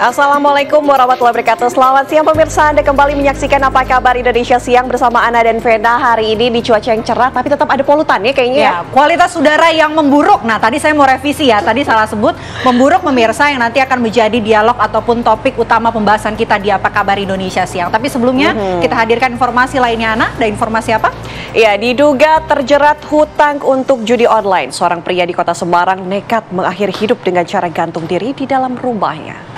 Assalamualaikum warahmatullahi wabarakatuh. Selamat siang pemirsa, Anda kembali menyaksikan Apa Kabar Indonesia Siang bersama Ana dan Vena. Hari ini di cuaca yang cerah tapi tetap ada polutan ya kayaknya ya. Kualitas udara yang memburuk. Nah tadi saya mau revisi ya, tadi salah sebut memburuk pemirsa yang nanti akan menjadi dialog ataupun topik utama pembahasan kita di Apa Kabar Indonesia Siang. Tapi sebelumnya kita hadirkan informasi lainnya, Ana. Ada informasi apa? Ya, diduga terjerat hutang untuk judi online. Seorang pria di kota Semarang nekat mengakhiri hidup dengan cara gantung diri di dalam rumahnya.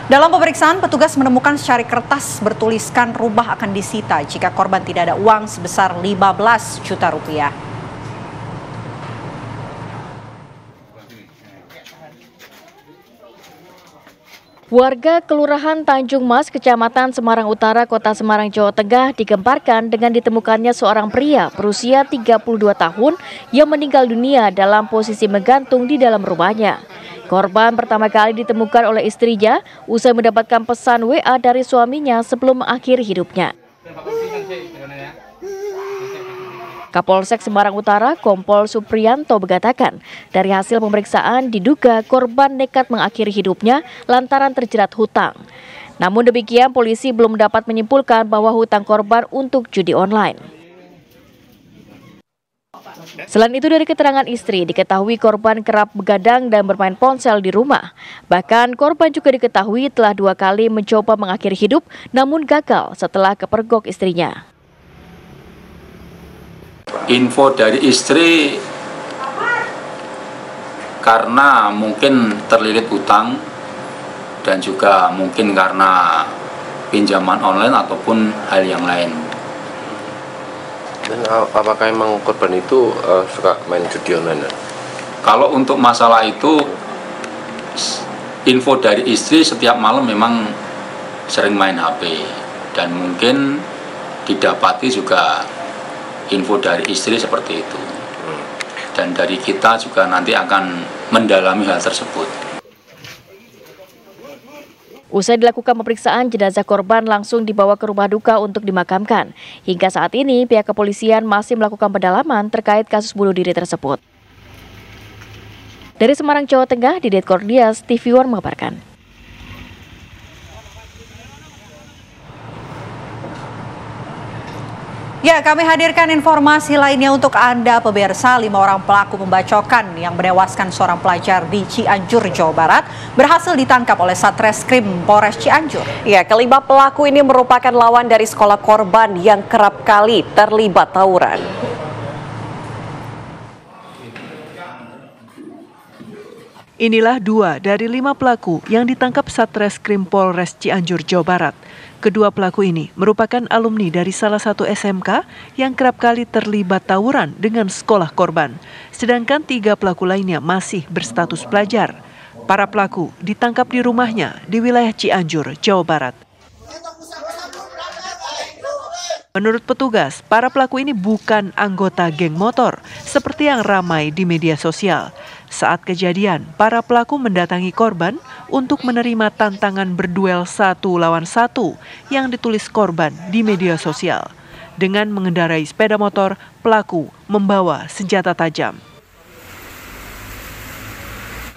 Dalam pemeriksaan, petugas menemukan secari kertas bertuliskan rumah akan disita jika korban tidak ada uang sebesar 15 juta rupiah. Warga Kelurahan Tanjung Mas, Kecamatan Semarang Utara, Kota Semarang, Jawa Tengah digemparkan dengan ditemukannya seorang pria berusia 32 tahun yang meninggal dunia dalam posisi menggantung di dalam rumahnya. Korban pertama kali ditemukan oleh istrinya usai mendapatkan pesan WA dari suaminya sebelum mengakhiri hidupnya. Kapolsek Semarang Utara, Kompol Supriyanto mengatakan, dari hasil pemeriksaan diduga korban nekat mengakhiri hidupnya lantaran terjerat hutang. Namun demikian, polisi belum dapat menyimpulkan bahwa hutang korban untuk judi online. Selain itu, dari keterangan istri, diketahui korban kerap begadang dan bermain ponsel di rumah. Bahkan korban juga diketahui telah 2 kali mencoba mengakhiri hidup namun gagal setelah kepergok istrinya. Info dari istri, karena mungkin terlilit utang dan juga mungkin karena pinjaman online ataupun hal yang lain. Dan apakah emang korban itu suka main judi online? Kalau untuk masalah itu, info dari istri setiap malam memang sering main HP. Dan mungkin didapati juga info dari istri seperti itu. Dan dari kita juga nanti akan mendalami hal tersebut. Usai dilakukan pemeriksaan, jenazah korban langsung dibawa ke rumah duka untuk dimakamkan. Hingga saat ini, pihak kepolisian masih melakukan pendalaman terkait kasus bunuh diri tersebut. Dari Semarang, Jawa Tengah, Didet Kordias, TV One mengabarkan. Ya, kami hadirkan informasi lainnya untuk Anda pemirsa. 5 orang pelaku pembacokan yang menewaskan seorang pelajar di Cianjur, Jawa Barat berhasil ditangkap oleh Satreskrim Polres Cianjur. Ya, kelima pelaku ini merupakan lawan dari sekolah korban yang kerap kali terlibat tawuran. Inilah 2 dari 5 pelaku yang ditangkap Satreskrim Polres Cianjur, Jawa Barat. Kedua pelaku ini merupakan alumni dari salah satu SMK yang kerap kali terlibat tawuran dengan sekolah korban. Sedangkan 3 pelaku lainnya masih berstatus pelajar. Para pelaku ditangkap di rumahnya di wilayah Cianjur, Jawa Barat. Menurut petugas, para pelaku ini bukan anggota geng motor seperti yang ramai di media sosial. Saat kejadian, para pelaku mendatangi korban untuk menerima tantangan berduel 1 lawan 1 yang ditulis korban di media sosial. Dengan mengendarai sepeda motor, pelaku membawa senjata tajam.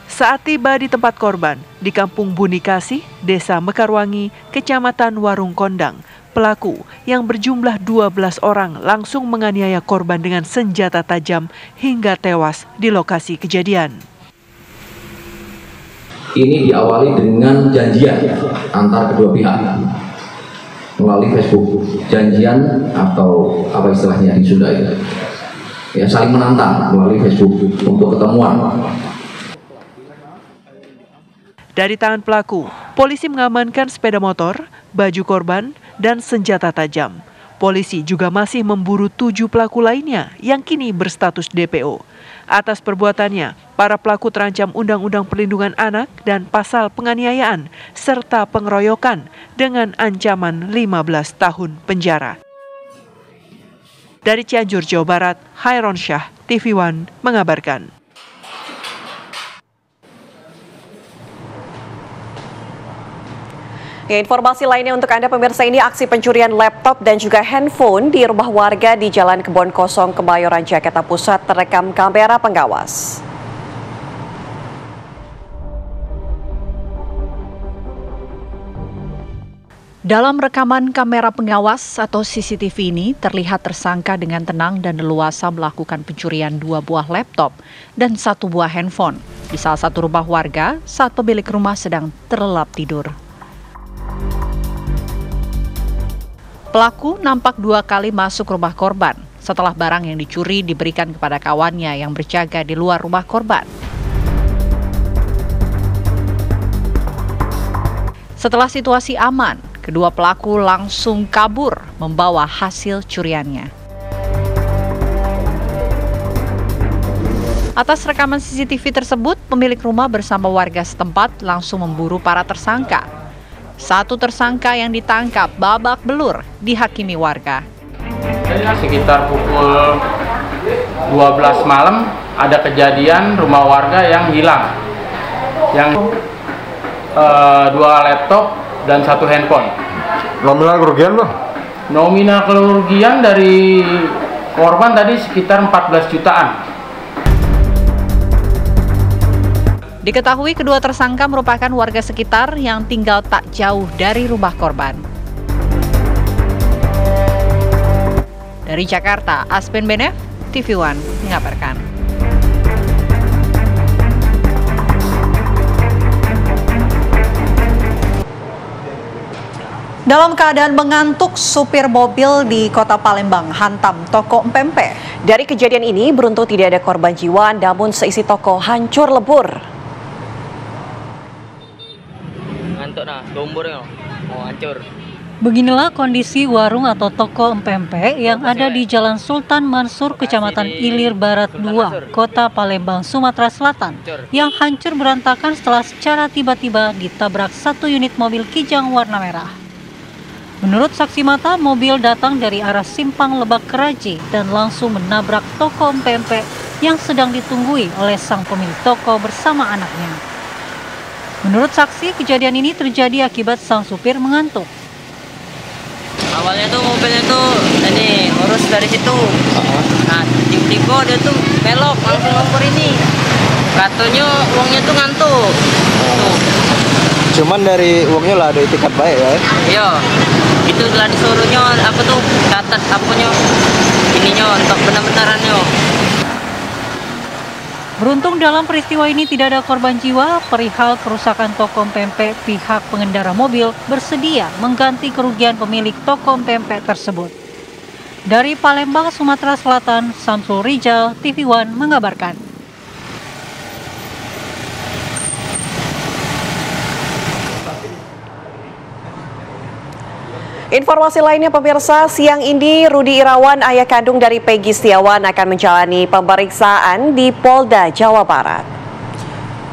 Saat tiba di tempat korban, di Kampung Buni Kasih, Desa Mekarwangi, Kecamatan Warung Kondang, pelaku yang berjumlah 12 orang langsung menganiaya korban dengan senjata tajam hingga tewas di lokasi kejadian. Ini diawali dengan janjian antar kedua pihak melalui Facebook. Janjian atau apa istilahnya di Sunda itu, ya, saling menantang melalui Facebook untuk ketemuan. Dari tangan pelaku, polisi mengamankan sepeda motor, baju korban, dan senjata tajam. Polisi juga masih memburu 7 pelaku lainnya yang kini berstatus DPO. Atas perbuatannya, para pelaku terancam Undang-Undang Perlindungan Anak dan pasal penganiayaan serta pengeroyokan dengan ancaman 15 tahun penjara. Dari Cianjur, Jawa Barat, Hairon Syah, TV One mengabarkan. Ya, informasi lainnya untuk Anda pemirsa, ini aksi pencurian laptop dan juga handphone di rumah warga di Jalan Kebon Kosong, Kebayoran, Jakarta Pusat terekam kamera pengawas. Dalam rekaman kamera pengawas atau CCTV ini, terlihat tersangka dengan tenang dan leluasa melakukan pencurian 2 buah laptop dan 1 buah handphone di salah satu rumah warga saat pemilik rumah sedang terlelap tidur. Pelaku nampak 2 kali masuk rumah korban setelah barang yang dicuri diberikan kepada kawannya yang berjaga di luar rumah korban. Setelah situasi aman, kedua pelaku langsung kabur membawa hasil curiannya. Atas rekaman CCTV tersebut, pemilik rumah bersama warga setempat langsung memburu para tersangka. 1 tersangka yang ditangkap babak belur dihakimi warga. Sekitar pukul 12 malam ada kejadian rumah warga yang hilang. Yang 2 laptop dan 1 handphone. Nominal kerugian, Bang? Nominal kerugian dari korban tadi sekitar 14 jutaan. Diketahui kedua tersangka merupakan warga sekitar yang tinggal tak jauh dari rumah korban. Dari Jakarta, Aspen Benef, TV One mengabarkan. Dalam keadaan mengantuk, supir mobil di Kota Palembang hantam toko empempe. Dari kejadian ini beruntung tidak ada korban jiwa, namun seisi toko hancur lebur. Ngantuk nah, lumburnya mau hancur. Beginilah kondisi warung atau toko empempe yang ada di Jalan Sultan Mansur, Kecamatan Ilir Barat 2, Kota Palembang, Sumatera Selatan, yang hancur berantakan setelah secara tiba-tiba ditabrak 1 unit mobil Kijang warna merah. Menurut saksi mata, mobil datang dari arah Simpang Lebak Keraji dan langsung menabrak toko empempe yang sedang ditunggui oleh sang pemilik toko bersama anaknya. Menurut saksi, kejadian ini terjadi akibat sang supir mengantuk. Awalnya tuh mobilnya tuh tadi ngurus dari situ. Nah, tiba-tiba dia tuh belok langsung ngompor ini. Katanya uangnya tuh ngantuk. Tuh. Cuman dari uangnya lah ada itikat baik ya? Iya, itu telah disuruhnya apa tuh catat apanya ininya untuk benar-benarannya. Beruntung dalam peristiwa ini tidak ada korban jiwa. Perihal kerusakan toko empempe, pihak pengendara mobil bersedia mengganti kerugian pemilik toko empempe tersebut. Dari Palembang, Sumatera Selatan, Samsul Rijal, TV One mengabarkan. Informasi lainnya pemirsa, siang ini Rudi Irawan, ayah kandung dari Peggy Setiawan, akan menjalani pemeriksaan di Polda Jawa Barat.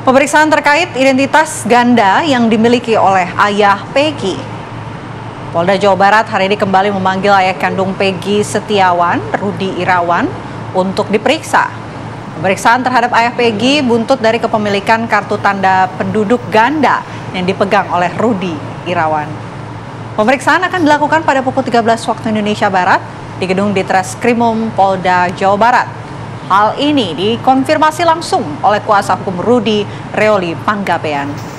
Pemeriksaan terkait identitas ganda yang dimiliki oleh ayah Peggy. Polda Jawa Barat hari ini kembali memanggil ayah kandung Peggy Setiawan, Rudi Irawan, untuk diperiksa. Pemeriksaan terhadap ayah Peggy buntut dari kepemilikan kartu tanda penduduk ganda yang dipegang oleh Rudi Irawan. Pemeriksaan akan dilakukan pada pukul 13 waktu Indonesia Barat di gedung Ditreskrimum Polda Jawa Barat. Hal ini dikonfirmasi langsung oleh kuasa hukum Rudi, Reoli Panggabean.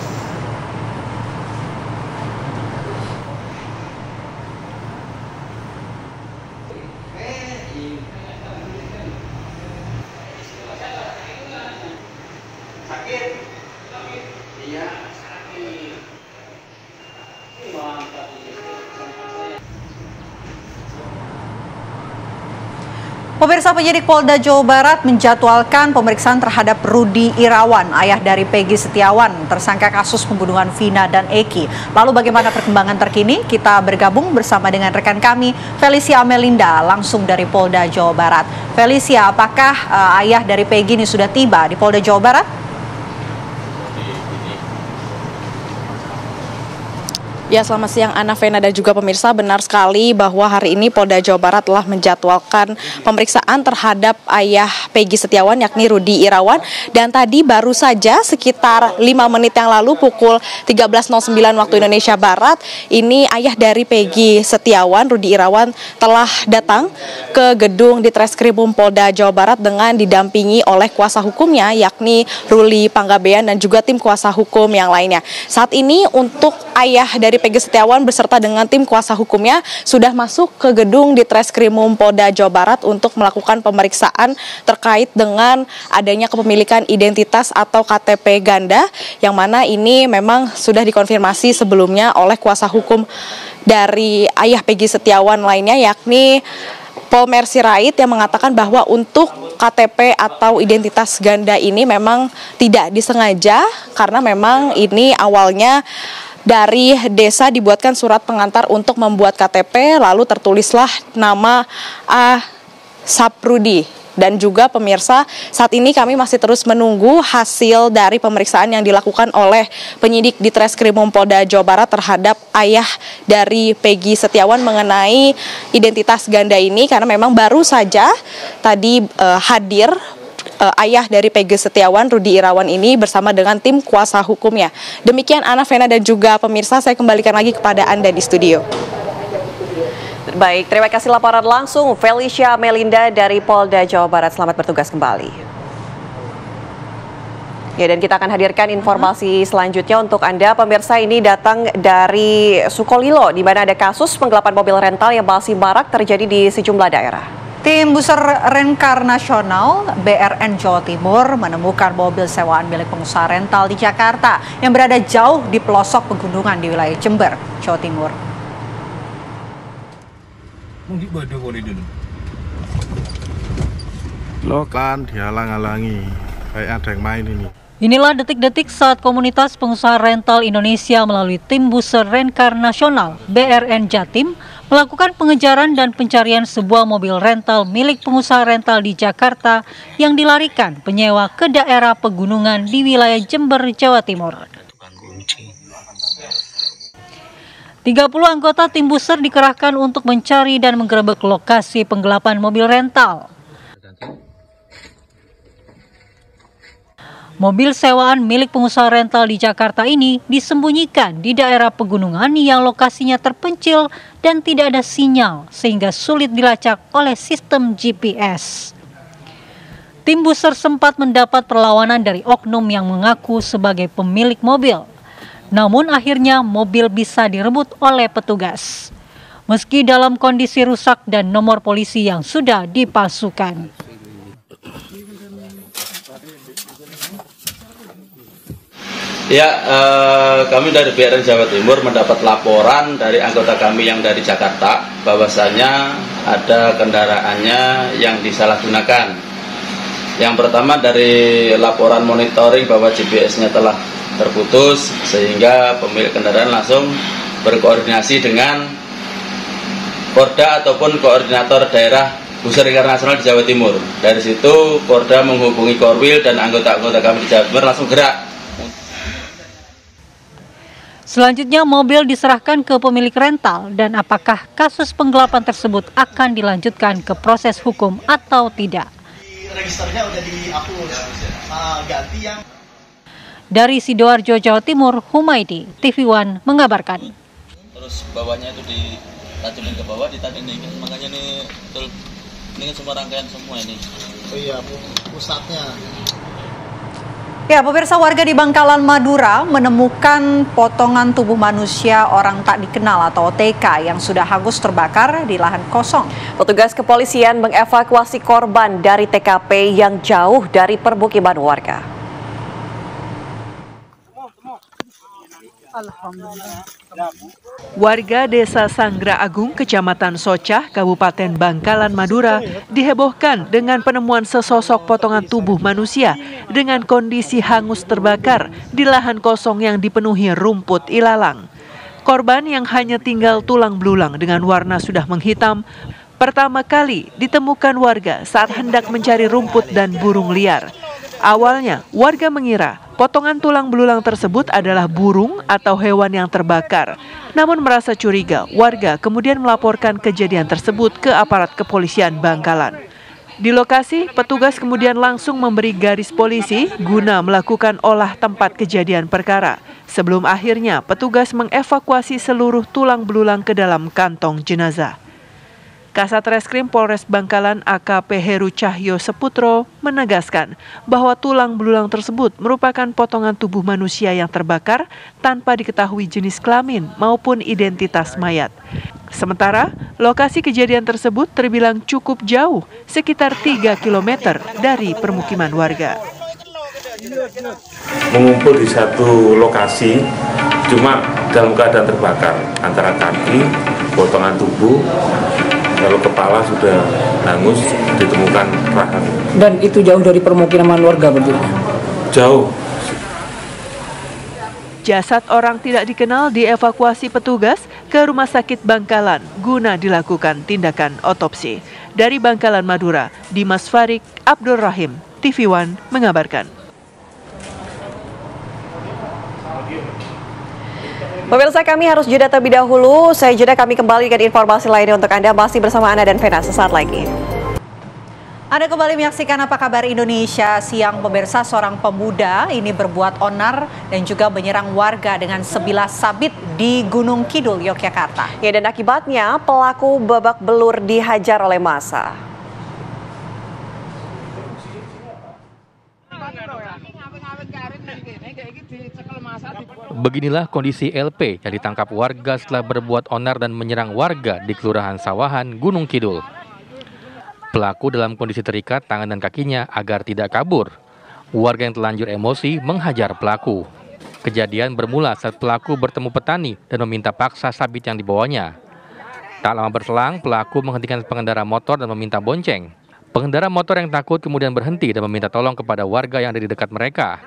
Pemirsa, penyidik Polda Jawa Barat menjadwalkan pemeriksaan terhadap Rudi Irawan, ayah dari Peggy Setiawan, tersangka kasus pembunuhan Vina dan Eki. Lalu bagaimana perkembangan terkini? Kita bergabung bersama dengan rekan kami, Felicia Amelinda, langsung dari Polda Jawa Barat. Felicia, apakah ayah dari Peggy ini sudah tiba di Polda Jawa Barat? Ya, selamat siang Ana, Vena, dan juga pemirsa. Benar sekali bahwa hari ini Polda Jawa Barat telah menjadwalkan pemeriksaan terhadap ayah Peggy Setiawan, yakni Rudi Irawan. Dan tadi baru saja sekitar 5 menit yang lalu pukul 13.09 waktu Indonesia Barat, ini ayah dari Peggy Setiawan, Rudi Irawan, telah datang ke gedung Ditreskrimum Polda Jawa Barat dengan didampingi oleh kuasa hukumnya, yakni Ruli Panggabean dan juga tim kuasa hukum yang lainnya. Saat ini untuk ayah dari dari Peggy Setiawan beserta dengan tim kuasa hukumnya sudah masuk ke gedung di Treskrimum Polda Jawa Barat untuk melakukan pemeriksaan terkait dengan adanya kepemilikan identitas atau KTP ganda, yang mana ini memang sudah dikonfirmasi sebelumnya oleh kuasa hukum dari ayah Peggy Setiawan lainnya, yakni Polmer Sirait, yang mengatakan bahwa untuk KTP atau identitas ganda ini memang tidak disengaja, karena memang ini awalnya dari desa dibuatkan surat pengantar untuk membuat KTP, lalu tertulislah nama A. Saprudi. Dan juga pemirsa, saat ini kami masih terus menunggu hasil dari pemeriksaan yang dilakukan oleh penyidik di Treskrimum Polda Jawa Barat terhadap ayah dari Peggy Setiawan mengenai identitas ganda ini, karena memang baru saja tadi hadir ayah dari Peggy Setiawan, Rudi Irawan ini bersama dengan tim kuasa hukumnya. Demikian Ana, Vena, dan juga pemirsa, saya kembalikan lagi kepada Anda di studio. Baik, terima kasih laporan langsung Felicia Melinda dari Polda Jawa Barat. Selamat bertugas kembali. Ya, dan kita akan hadirkan informasi selanjutnya untuk Anda. Pemirsa, ini datang dari Sukolilo, di mana ada kasus penggelapan mobil rental yang masih marak terjadi di sejumlah daerah. Tim Buser Rencar Nasional BRN Jawa Timur menemukan mobil sewaan milik pengusaha rental di Jakarta yang berada jauh di pelosok pegunungan di wilayah Jember, Jawa Timur. Lo kan dihalang-halangi, kayak ada yang main ini. Inilah detik-detik saat komunitas pengusaha rental Indonesia melalui tim Buser Rencar Nasional BRN Jatim melakukan pengejaran dan pencarian sebuah mobil rental milik pengusaha rental di Jakarta yang dilarikan penyewa ke daerah pegunungan di wilayah Jember, Jawa Timur. 30 anggota tim Buser dikerahkan untuk mencari dan menggerebek lokasi penggelapan mobil rental. Mobil sewaan milik pengusaha rental di Jakarta ini disembunyikan di daerah pegunungan yang lokasinya terpencil dan tidak ada sinyal sehingga sulit dilacak oleh sistem GPS. Tim Buser sempat mendapat perlawanan dari oknum yang mengaku sebagai pemilik mobil. Namun akhirnya mobil bisa direbut oleh petugas. Meski dalam kondisi rusak dan nomor polisi yang sudah dipalsukan. Ya, kami dari BRN Jawa Timur mendapat laporan dari anggota kami yang dari Jakarta bahwasanya ada kendaraannya yang disalahgunakan. Yang pertama dari laporan monitoring bahwa GPS-nya telah terputus, sehingga pemilik kendaraan langsung berkoordinasi dengan Porda ataupun koordinator daerah Buser Rencar Nasional di Jawa Timur. Dari situ Porda menghubungi Korwil dan anggota-anggota kami di Jawa Timur langsung gerak. Selanjutnya mobil diserahkan ke pemilik rental dan apakah kasus penggelapan tersebut akan dilanjutkan ke proses hukum atau tidak. Registernya udah dihapus, ganti yang... Dari Sidoarjo, Jawa Timur, Humaydi, TV One mengabarkan. Terus bawahnya itu ditajukan ke bawah, ditandingin, makanya nih betul, ini semua rangkaian semua ini. Oh iya, pusatnya. Ya, pemirsa, warga di Bangkalan, Madura menemukan potongan tubuh manusia orang tak dikenal atau OTK yang sudah hangus terbakar di lahan kosong. Petugas kepolisian mengevakuasi korban dari TKP yang jauh dari permukiman warga. Warga Desa Sanggra Agung, Kecamatan Socah, Kabupaten Bangkalan, Madura, dihebohkan dengan penemuan sesosok potongan tubuh manusia dengan kondisi hangus terbakar di lahan kosong yang dipenuhi rumput ilalang. Korban yang hanya tinggal tulang belulang dengan warna sudah menghitam, pertama kali ditemukan warga saat hendak mencari rumput dan burung liar. Awalnya, warga mengira potongan tulang belulang tersebut adalah burung atau hewan yang terbakar. Namun merasa curiga, warga kemudian melaporkan kejadian tersebut ke aparat kepolisian Bangkalan. Di lokasi, petugas kemudian langsung memberi garis polisi guna melakukan olah tempat kejadian perkara. Sebelum akhirnya, petugas mengevakuasi seluruh tulang belulang ke dalam kantong jenazah. Kasat Reskrim Polres Bangkalan AKP Heru Cahyo Seputro menegaskan bahwa tulang belulang tersebut merupakan potongan tubuh manusia yang terbakar tanpa diketahui jenis kelamin maupun identitas mayat. Sementara, lokasi kejadian tersebut terbilang cukup jauh, sekitar 3 km dari permukiman warga. Mengumpul di satu lokasi, cuma dalam keadaan terbakar, antara kaki, potongan tubuh, lalu kepala sudah hangus, ditemukan rahang. Dan itu jauh dari permukiman warga begitu? Jauh. Jasad orang tidak dikenal dievakuasi petugas ke Rumah Sakit Bangkalan guna dilakukan tindakan otopsi. Dari Bangkalan, Madura, Dimas Farik, Abdul Rahim, TV One mengabarkan. Pemirsa, kami harus jeda terlebih dahulu. Saya jeda, kami kembali dengan informasi lainnya untuk Anda. Masih bersama Ana dan Vena sesaat lagi. Anda kembali menyaksikan Apa Kabar Indonesia Siang. Pemirsa, seorang pemuda ini berbuat onar dan juga menyerang warga dengan sebilah sabit di Gunung Kidul, Yogyakarta. Ya, dan akibatnya pelaku babak belur dihajar oleh massa. Beginilah kondisi LP yang ditangkap warga setelah berbuat onar dan menyerang warga di Kelurahan Sawahan, Gunung Kidul. Pelaku dalam kondisi terikat tangan dan kakinya agar tidak kabur. Warga yang terlanjur emosi menghajar pelaku. Kejadian bermula saat pelaku bertemu petani dan meminta paksa sabit yang dibawanya. Tak lama berselang, pelaku menghentikan pengendara motor dan meminta bonceng. Pengendara motor yang takut kemudian berhenti dan meminta tolong kepada warga yang ada di dekat mereka.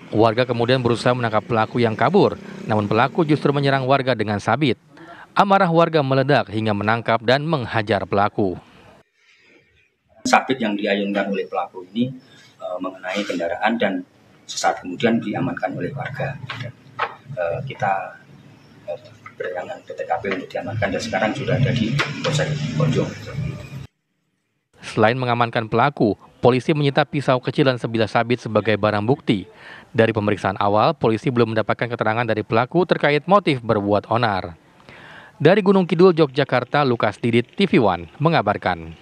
Warga kemudian berusaha menangkap pelaku yang kabur, namun pelaku justru menyerang warga dengan sabit. Amarah warga meledak hingga menangkap dan menghajar pelaku. Sabit yang diayunkan oleh pelaku ini mengenai kendaraan dan sesaat kemudian diamankan oleh warga. Dan, kita berdatangan ke TKP untuk diamankan dan sekarang sudah ada di Polsek Bojong. Selain mengamankan pelaku, polisi menyita pisau kecil dan sebilah sabit sebagai barang bukti. Dari pemeriksaan awal, polisi belum mendapatkan keterangan dari pelaku terkait motif berbuat onar. Dari Gunung Kidul, Yogyakarta, Lukas Didit, TV One mengabarkan.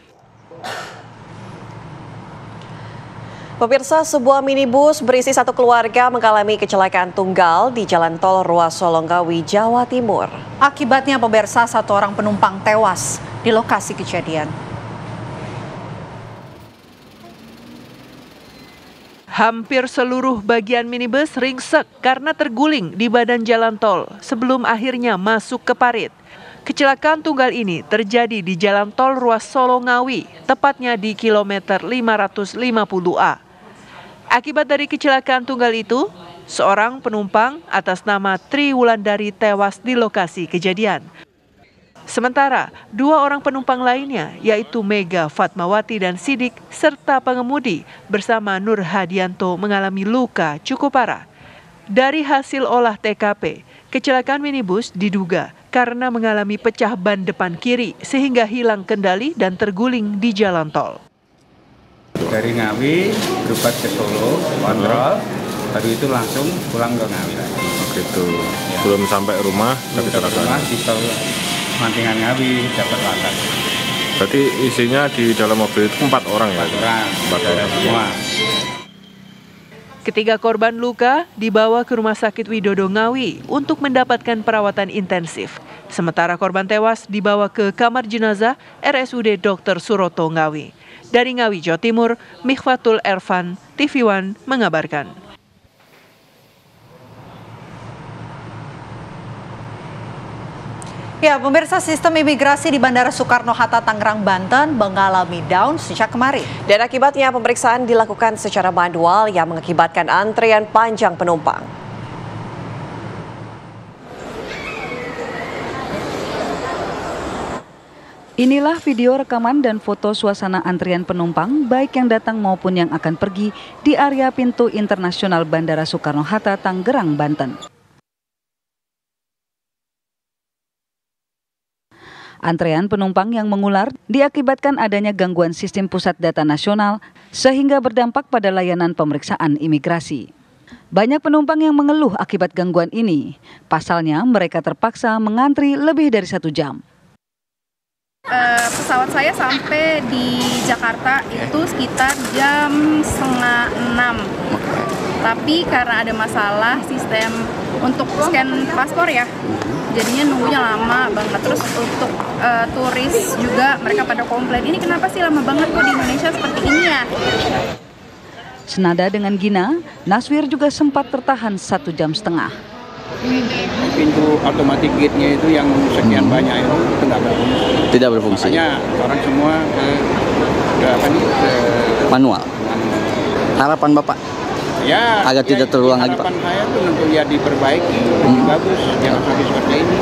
Pemirsa, sebuah minibus berisi satu keluarga mengalami kecelakaan tunggal di Jalan Tol Ruas Solonggawi, Jawa Timur. Akibatnya, pemirsa, satu orang penumpang tewas di lokasi kejadian. Hampir seluruh bagian minibus ringsek karena terguling di badan jalan tol sebelum akhirnya masuk ke parit. Kecelakaan tunggal ini terjadi di Jalan Tol Ruas Solonggawi, tepatnya di kilometer 550A. Akibat dari kecelakaan tunggal itu, seorang penumpang atas nama Tri Wulandari tewas di lokasi kejadian. Sementara, dua orang penumpang lainnya, yaitu Mega Fatmawati dan Sidik, serta pengemudi bersama Nur Hadianto mengalami luka cukup parah. Dari hasil olah TKP, kecelakaan minibus diduga karena mengalami pecah ban depan kiri sehingga hilang kendali dan terguling di jalan tol. Dari Ngawi berobat ke Solo, kontrol, baru itu langsung pulang ke Ngawi lagi. Begitu, ya. Belum sampai rumah, tapi kecelakaan. Di tol Mantingan Ngawi dapat laka. Berarti isinya di dalam mobil itu 4 orang ya? 4 orang semua. Ketiga korban luka dibawa ke Rumah Sakit Widodo Ngawi untuk mendapatkan perawatan intensif. Sementara korban tewas dibawa ke kamar jenazah RSUD Dr. Suroto Ngawi. Dari Ngawi, Jawa Timur, Mikhfatul Ervan, TV One mengabarkan. Ya, pemirsa, sistem imigrasi di Bandara Soekarno-Hatta, Tangerang, Banten mengalami down sejak kemarin. Dan akibatnya pemeriksaan dilakukan secara manual yang mengakibatkan antrian panjang penumpang. Inilah video rekaman dan foto suasana antrian penumpang baik yang datang maupun yang akan pergi di area pintu internasional Bandara Soekarno-Hatta, Tangerang, Banten. Antrean penumpang yang mengular diakibatkan adanya gangguan sistem pusat data nasional sehingga berdampak pada layanan pemeriksaan imigrasi. Banyak penumpang yang mengeluh akibat gangguan ini. Pasalnya mereka terpaksa mengantri lebih dari 1 jam. Pesawat saya sampai di Jakarta itu sekitar jam 5:30. Tapi karena ada masalah sistem untuk scan paspor ya, jadinya nunggunya lama banget. Terus untuk turis juga mereka pada komplain, ini kenapa sih lama banget kok di Indonesia seperti ini ya? Senada dengan Gina, Naswir juga sempat tertahan 1,5 jam. Pintu otomatis gate-nya itu yang sekian banyak itu nggak berfungsi. Tidak berfungsi. Makanya orang semua ke manual. Harapan Bapak? Ya, agar tidak terulang lagi, Pak. Harapan saya itu untuk ya diperbaiki, lebih bagus, jangan sampai seperti ini.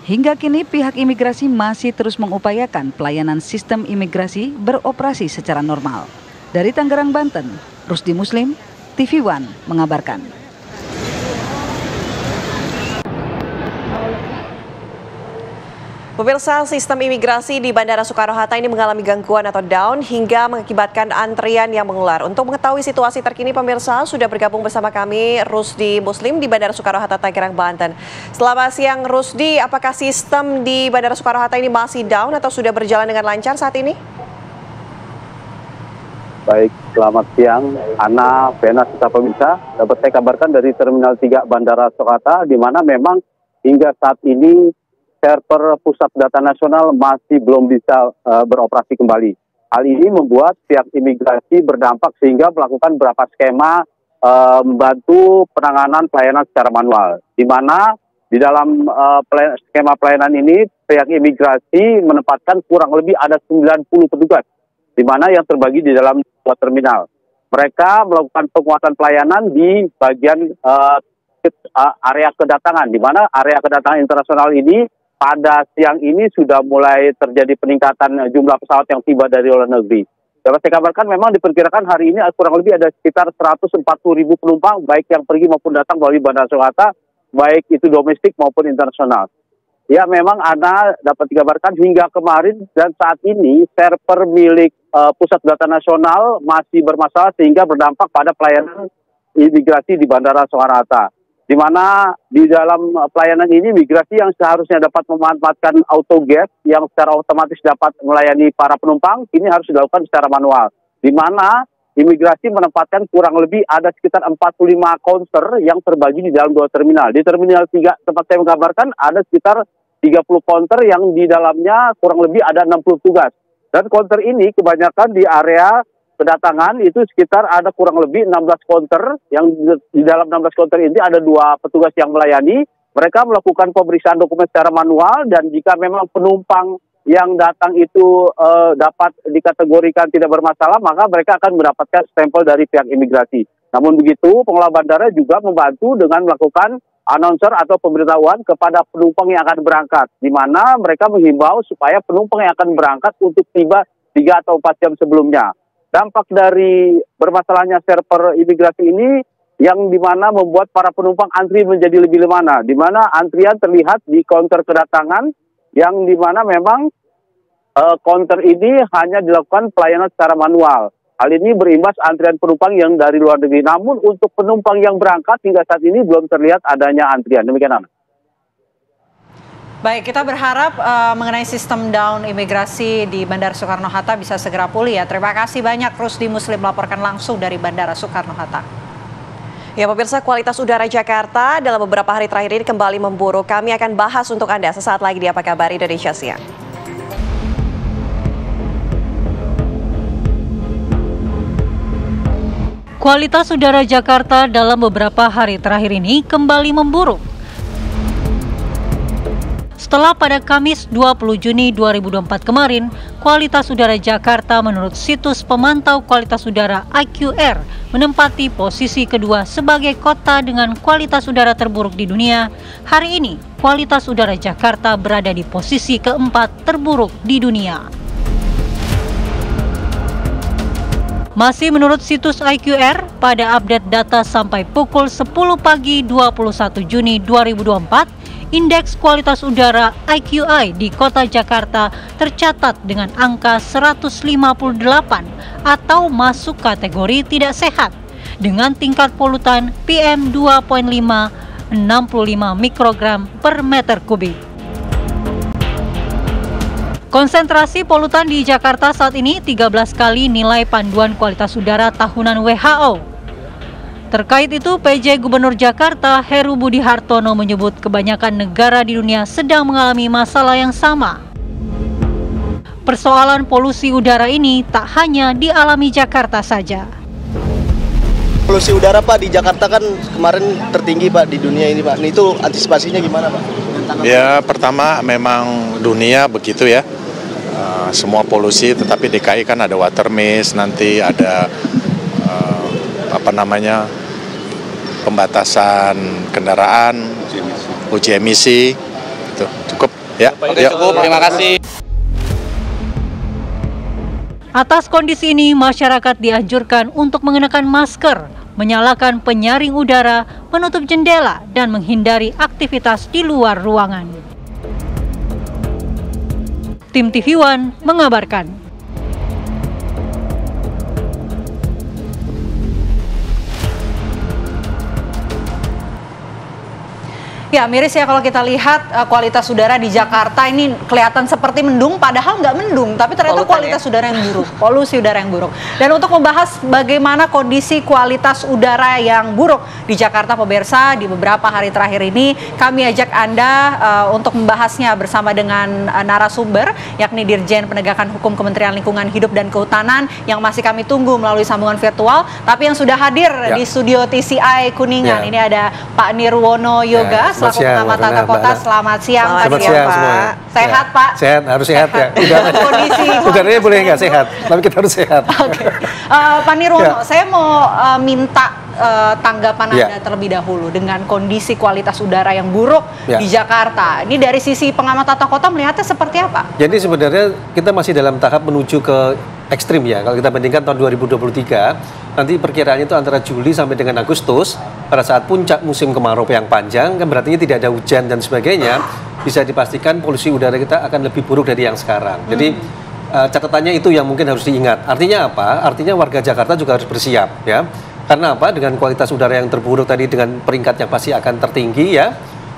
Hingga kini pihak imigrasi masih terus mengupayakan pelayanan sistem imigrasi beroperasi secara normal. Dari Tangerang, Banten, Rusdi Muslim, TV One mengabarkan. Pemirsa, sistem imigrasi di Bandara Soekarno-Hatta ini mengalami gangguan atau down hingga mengakibatkan antrian yang mengular. Untuk mengetahui situasi terkini, pemirsa, sudah bergabung bersama kami Rusdi Muslim di Bandara Soekarno-Hatta, Tangerang, Banten. Selamat siang, Rusdi. Apakah sistem di Bandara Soekarno-Hatta ini masih down atau sudah berjalan dengan lancar saat ini? Baik, selamat siang, Ana, Vena, serta pemirsa. Dapat saya kabarkan dari Terminal 3 Bandara Soekarno-Hatta, di mana memang hingga saat ini server pusat data nasional masih belum bisa beroperasi kembali. Hal ini membuat pihak imigrasi berdampak sehingga melakukan beberapa skema membantu penanganan pelayanan secara manual. Di mana di dalam skema pelayanan ini pihak imigrasi menempatkan kurang lebih ada 90 petugas, di mana yang terbagi di dalam dua terminal. Mereka melakukan penguatan pelayanan di bagian area kedatangan, di mana area kedatangan internasional ini pada siang ini sudah mulai terjadi peningkatan jumlah pesawat yang tiba dari luar negeri. Dapat saya kabarkan memang diperkirakan hari ini kurang lebih ada sekitar 140.000 penumpang, baik yang pergi maupun datang melalui Bandara Soekarno-Hatta, baik itu domestik maupun internasional. Ya, memang Ana dapat dikabarkan hingga kemarin dan saat ini server milik Pusat Data Nasional masih bermasalah sehingga berdampak pada pelayanan imigrasi di Bandara Soekarno-Hatta. Di mana di dalam pelayanan ini migrasi yang seharusnya dapat memanfaatkan autogate yang secara otomatis dapat melayani para penumpang, ini harus dilakukan secara manual. Di mana imigrasi menempatkan kurang lebih ada sekitar 45 counter yang terbagi di dalam dua terminal. Di Terminal 3 tempat saya mengabarkan ada sekitar 30 counter yang di dalamnya kurang lebih ada 60 tugas. Dan counter ini kebanyakan di area kedatangan itu sekitar ada kurang lebih 16 counter, yang di dalam 16 counter ini ada 2 petugas yang melayani. Mereka melakukan pemeriksaan dokumen secara manual dan jika memang penumpang yang datang itu dapat dikategorikan tidak bermasalah, maka mereka akan mendapatkan stempel dari pihak imigrasi. Namun begitu, pengelola bandara juga membantu dengan melakukan announcer atau pemberitahuan kepada penumpang yang akan berangkat, di mana mereka menghimbau supaya penumpang yang akan berangkat untuk tiba 3 atau 4 jam sebelumnya. Dampak dari bermasalahnya server imigrasi ini yang dimana membuat para penumpang antri menjadi lebih lemana, di mana antrian terlihat di counter kedatangan yang dimana memang counter ini hanya dilakukan pelayanan secara manual. Hal ini berimbas antrian penumpang yang dari luar negeri. Namun untuk penumpang yang berangkat hingga saat ini belum terlihat adanya antrian. Demikian, Ana. Baik, kita berharap mengenai sistem down imigrasi di Bandara Soekarno-Hatta bisa segera pulih ya. Terima kasih banyak Rusdi Muslim melaporkan langsung dari Bandara Soekarno-Hatta. Ya, pemirsa, kualitas udara Jakarta dalam beberapa hari terakhir ini kembali memburuk. Kami akan bahas untuk Anda sesaat lagi di Apa Kabar Indonesia Siang. Kualitas udara Jakarta dalam beberapa hari terakhir ini kembali memburuk. Setelah pada Kamis 20 Juni 2024 kemarin, kualitas udara Jakarta menurut situs pemantau kualitas udara IQR menempati posisi kedua sebagai kota dengan kualitas udara terburuk di dunia. Hari ini, kualitas udara Jakarta berada di posisi keempat terburuk di dunia. Masih menurut situs IQR, pada update data sampai pukul 10 pagi 21 Juni 2024, Indeks kualitas udara IQI di kota Jakarta tercatat dengan angka 158 atau masuk kategori tidak sehat dengan tingkat polutan PM 2.5 65 mikrogram per meter kubik. Konsentrasi polutan di Jakarta saat ini 13 kali nilai panduan kualitas udara tahunan WHO. Terkait itu, PJ Gubernur Jakarta Heru Budi Hartono menyebut kebanyakan negara di dunia sedang mengalami masalah yang sama. Persoalan polusi udara ini tak hanya dialami Jakarta saja. Polusi udara Pak di Jakarta kan kemarin tertinggi Pak di dunia ini Pak. Itu antisipasinya gimana Pak? Ya pertama memang dunia begitu ya. Semua polusi, tetapi DKI kan ada water mist, nanti ada pembatasan kendaraan, uji emisi, itu cukup ya. Oke, cukup, terima kasih. Atas kondisi ini, masyarakat dianjurkan untuk mengenakan masker, menyalakan penyaring udara, menutup jendela, dan menghindari aktivitas di luar ruangan. Tim TV One mengabarkan. Ya, miris ya kalau kita lihat kualitas udara di Jakarta ini kelihatan seperti mendung, padahal nggak mendung, tapi ternyata kualitas udara yang buruk, polusi udara yang buruk. Dan untuk membahas bagaimana kondisi kualitas udara yang buruk di Jakarta, pemirsa, di beberapa hari terakhir ini, kami ajak Anda untuk membahasnya bersama dengan narasumber, yakni Dirjen Penegakan Hukum Kementerian Lingkungan Hidup dan Kehutanan, yang masih kami tunggu melalui sambungan virtual, tapi yang sudah hadir di studio TCI Kuningan. Ini ada Pak Nirwono Yoga, selaku pengamat tata kota. Selamat siang, Selamat siang semua. Sehat Pak? Sehat, harus sehat ya. Kondisi udaranya boleh nggak sehat, tapi kita harus sehat. Pak Nirwono, saya mau minta tanggapan Anda terlebih dahulu dengan kondisi kualitas udara yang buruk di Jakarta. Ini dari sisi pengamat tata kota melihatnya seperti apa? Jadi sebenarnya kita masih dalam tahap menuju ke ekstrim ya. Kalau kita bandingkan tahun 2023, nanti perkiraannya itu antara Juli sampai dengan Agustus, pada saat puncak musim kemarau yang panjang, kan berarti tidak ada hujan dan sebagainya, bisa dipastikan polusi udara kita akan lebih buruk dari yang sekarang. Jadi catatannya itu yang mungkin harus diingat. Artinya apa? Artinya warga Jakarta juga harus bersiap ya. Karena apa? Dengan kualitas udara yang terburuk tadi, dengan peringkat yang pasti akan tertinggi ya,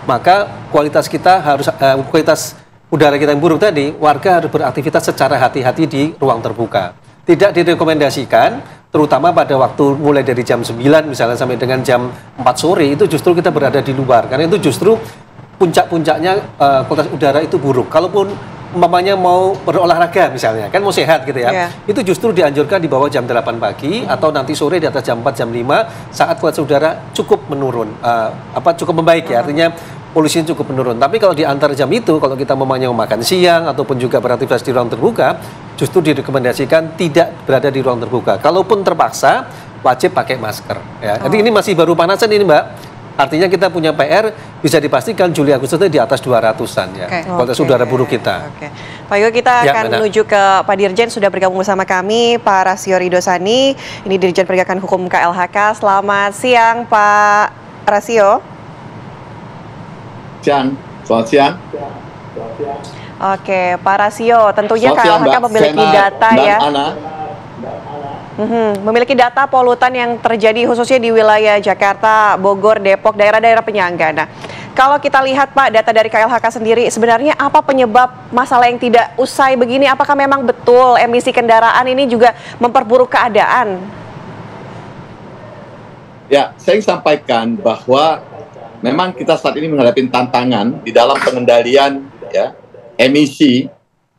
maka kualitas kita harus kualitas udara kita yang buruk tadi, warga harus beraktivitas secara hati-hati di ruang terbuka. Tidak direkomendasikan, terutama pada waktu mulai dari jam 9 misalnya sampai dengan jam 4 sore, itu justru kita berada di luar. Karena itu justru puncak-puncaknya kualitas udara itu buruk. Kalaupun umpamanya mau berolahraga misalnya, kan mau sehat gitu ya, itu justru dianjurkan di bawah jam 8 pagi atau nanti sore di atas jam 4, jam 5, saat kualitas udara cukup menurun, cukup membaik ya, artinya polusinya cukup menurun. Tapi kalau di antar jam itu, kalau kita mau makan siang ataupun juga beraktivitas di ruang terbuka, justru direkomendasikan tidak berada di ruang terbuka. Kalaupun terpaksa, wajib pakai masker. Ya. Jadi ini masih baru panasan ini Mbak. Artinya kita punya PR, bisa dipastikan Juli Agustus itu di atas 200-an ya. Kualitas udara buruk kita. Pak Yoga, kita akan menuju ke Pak Dirjen, sudah bergabung bersama kami, Pak Rasio Ridosani, ini Dirjen Penegakan Hukum KLHK. Selamat siang Pak Rasio. Selamat siang. Oke, Pak Rasio, tentunya KLHK memiliki data ya. Memiliki data polutan yang terjadi khususnya di wilayah Jakarta, Bogor, Depok, daerah-daerah penyangga. Nah, kalau kita lihat Pak, data dari KLHK sendiri, sebenarnya apa penyebab masalah yang tidak usai begini? Apakah memang betul emisi kendaraan ini juga memperburuk keadaan? Ya, saya ingin sampaikan bahwa memang kita saat ini menghadapi tantangan di dalam pengendalian ya, emisi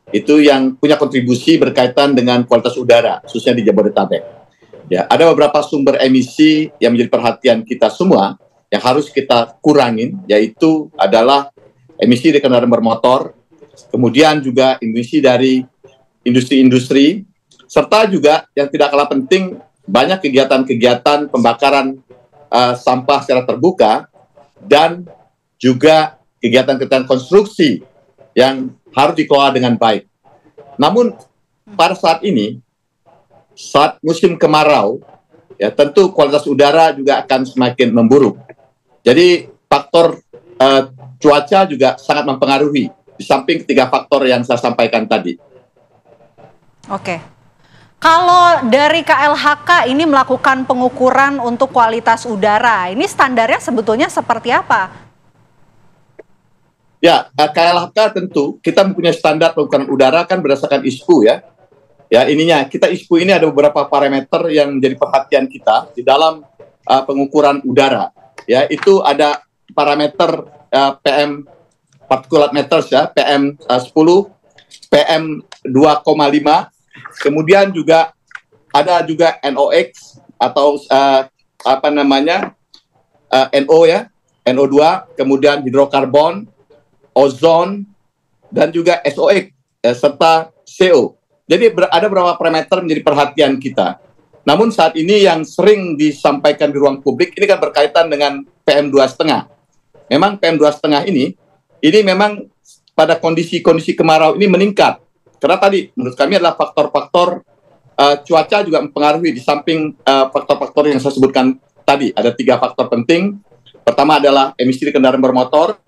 itu yang punya kontribusi berkaitan dengan kualitas udara, khususnya di Jabodetabek. Ya, ada beberapa sumber emisi yang menjadi perhatian kita semua yang harus kita kurangin, yaitu adalah emisi dari kendaraan bermotor, kemudian juga emisi dari industri-industri, serta juga yang tidak kalah penting, banyak kegiatan-kegiatan pembakaran sampah secara terbuka, dan juga kegiatan-kegiatan konstruksi yang harus dikelola dengan baik. Namun pada saat ini, saat musim kemarau, ya tentu kualitas udara juga akan semakin memburuk. Jadi faktor cuaca juga sangat mempengaruhi, di samping ketiga faktor yang saya sampaikan tadi. Oke. Kalau dari KLHK ini melakukan pengukuran untuk kualitas udara, ini standarnya sebetulnya seperti apa? Ya, KLHK tentu kita mempunyai standar pengukuran udara kan berdasarkan ISPU ya. Ya, ininya kita ISPU ini ada beberapa parameter yang menjadi perhatian kita di dalam pengukuran udara. Ya, itu ada parameter PM particulate matters ya, PM 10, PM 2,5. Kemudian juga ada juga NOx atau NO ya, NO2, kemudian hidrokarbon, ozon, dan juga SOx serta CO. Jadi ada beberapa parameter menjadi perhatian kita. Namun saat ini yang sering disampaikan di ruang publik ini kan berkaitan dengan PM 2,5. Memang PM 2,5 ini memang pada kondisi-kondisi kemarau ini meningkat. Karena tadi menurut kami adalah faktor-faktor cuaca juga mempengaruhi di samping faktor-faktor yang saya sebutkan tadi. Ada 3 faktor penting. Pertama adalah emisi kendaraan bermotor.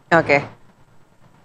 Oke.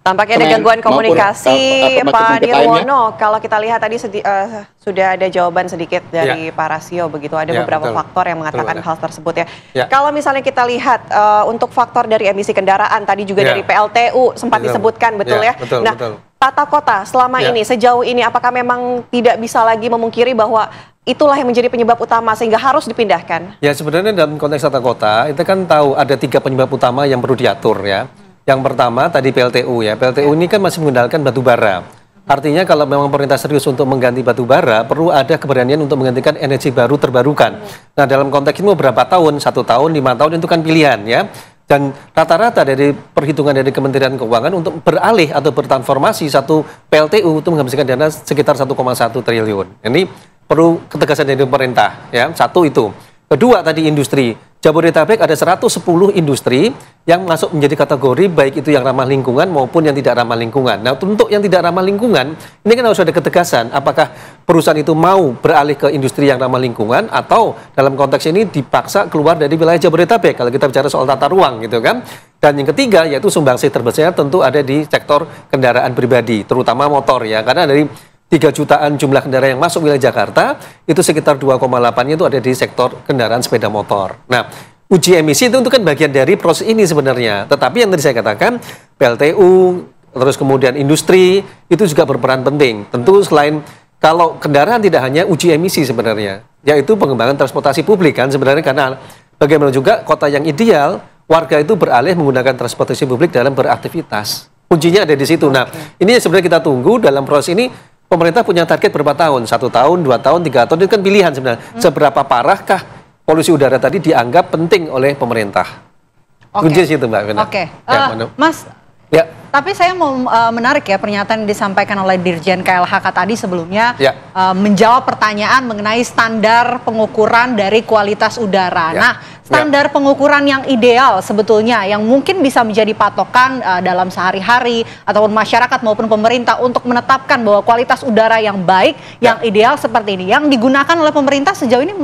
Tampaknya ada gangguan komunikasi Pak Nirwono. Kalau kita lihat tadi sudah ada jawaban sedikit dari Pak Rasio begitu. Ada beberapa faktor yang mengatakan hal tersebut ya. Kalau misalnya kita lihat untuk faktor dari emisi kendaraan tadi juga dari PLTU sempat disebutkan betul ya. Nah, tata kota selama ini sejauh ini apakah memang tidak bisa lagi memungkiri bahwa itulah yang menjadi penyebab utama sehingga harus dipindahkan? Ya, sebenarnya dalam konteks tata kota kita kan tahu ada 3 penyebab utama yang perlu diatur ya. Yang pertama tadi PLTU ya. PLTU ini kan masih mengandalkan batu bara. Artinya kalau memang pemerintah serius untuk mengganti batu bara, perlu ada keberanian untuk menggantikan energi baru terbarukan. Nah, dalam konteks ini berapa tahun? 1 tahun, 5 tahun itu kan pilihan ya. Dan rata-rata dari perhitungan dari Kementerian Keuangan untuk beralih atau bertransformasi satu PLTU itu menghabiskan dana sekitar 1,1 triliun. Ini perlu ketegasan dari pemerintah ya. Satu itu. Kedua tadi industri. Jabodetabek ada 110 industri yang masuk menjadi kategori baik itu yang ramah lingkungan maupun yang tidak ramah lingkungan. Nah, untuk yang tidak ramah lingkungan, ini kan harus ada ketegasan. Apakah perusahaan itu mau beralih ke industri yang ramah lingkungan atau dalam konteks ini dipaksa keluar dari wilayah Jabodetabek kalau kita bicara soal tata ruang gitu kan. Dan yang ketiga yaitu sumbangsi terbesar tentu ada di sektor kendaraan pribadi, terutama motor ya. Karena dari 3 jutaan jumlah kendaraan yang masuk wilayah Jakarta, itu sekitar 2,8-nya itu ada di sektor kendaraan sepeda motor. Nah, uji emisi itu kan bagian dari proses ini sebenarnya. Tetapi yang tadi saya katakan, PLTU, terus kemudian industri, itu juga berperan penting. Tentu selain kalau kendaraan tidak hanya uji emisi sebenarnya, yaitu pengembangan transportasi publik kan sebenarnya karena bagaimana juga kota yang ideal, warga itu beralih menggunakan transportasi publik dalam beraktivitas. Kuncinya ada di situ. Nah, ini sebenarnya kita tunggu dalam proses ini. Pemerintah punya target berapa tahun? 1 tahun, 2 tahun, 3 tahun, itu kan pilihan sebenarnya. Seberapa parahkah polusi udara tadi dianggap penting oleh pemerintah? Kunci situ Mbak Vena. Mas, tapi saya mau menarik ya pernyataan yang disampaikan oleh Dirjen KLHK tadi sebelumnya menjawab pertanyaan mengenai standar pengukuran dari kualitas udara. Nah, standar pengukuran yang ideal sebetulnya yang mungkin bisa menjadi patokan dalam sehari-hari ataupun masyarakat maupun pemerintah untuk menetapkan bahwa kualitas udara yang baik, yang ideal seperti ini yang digunakan oleh pemerintah sejauh ini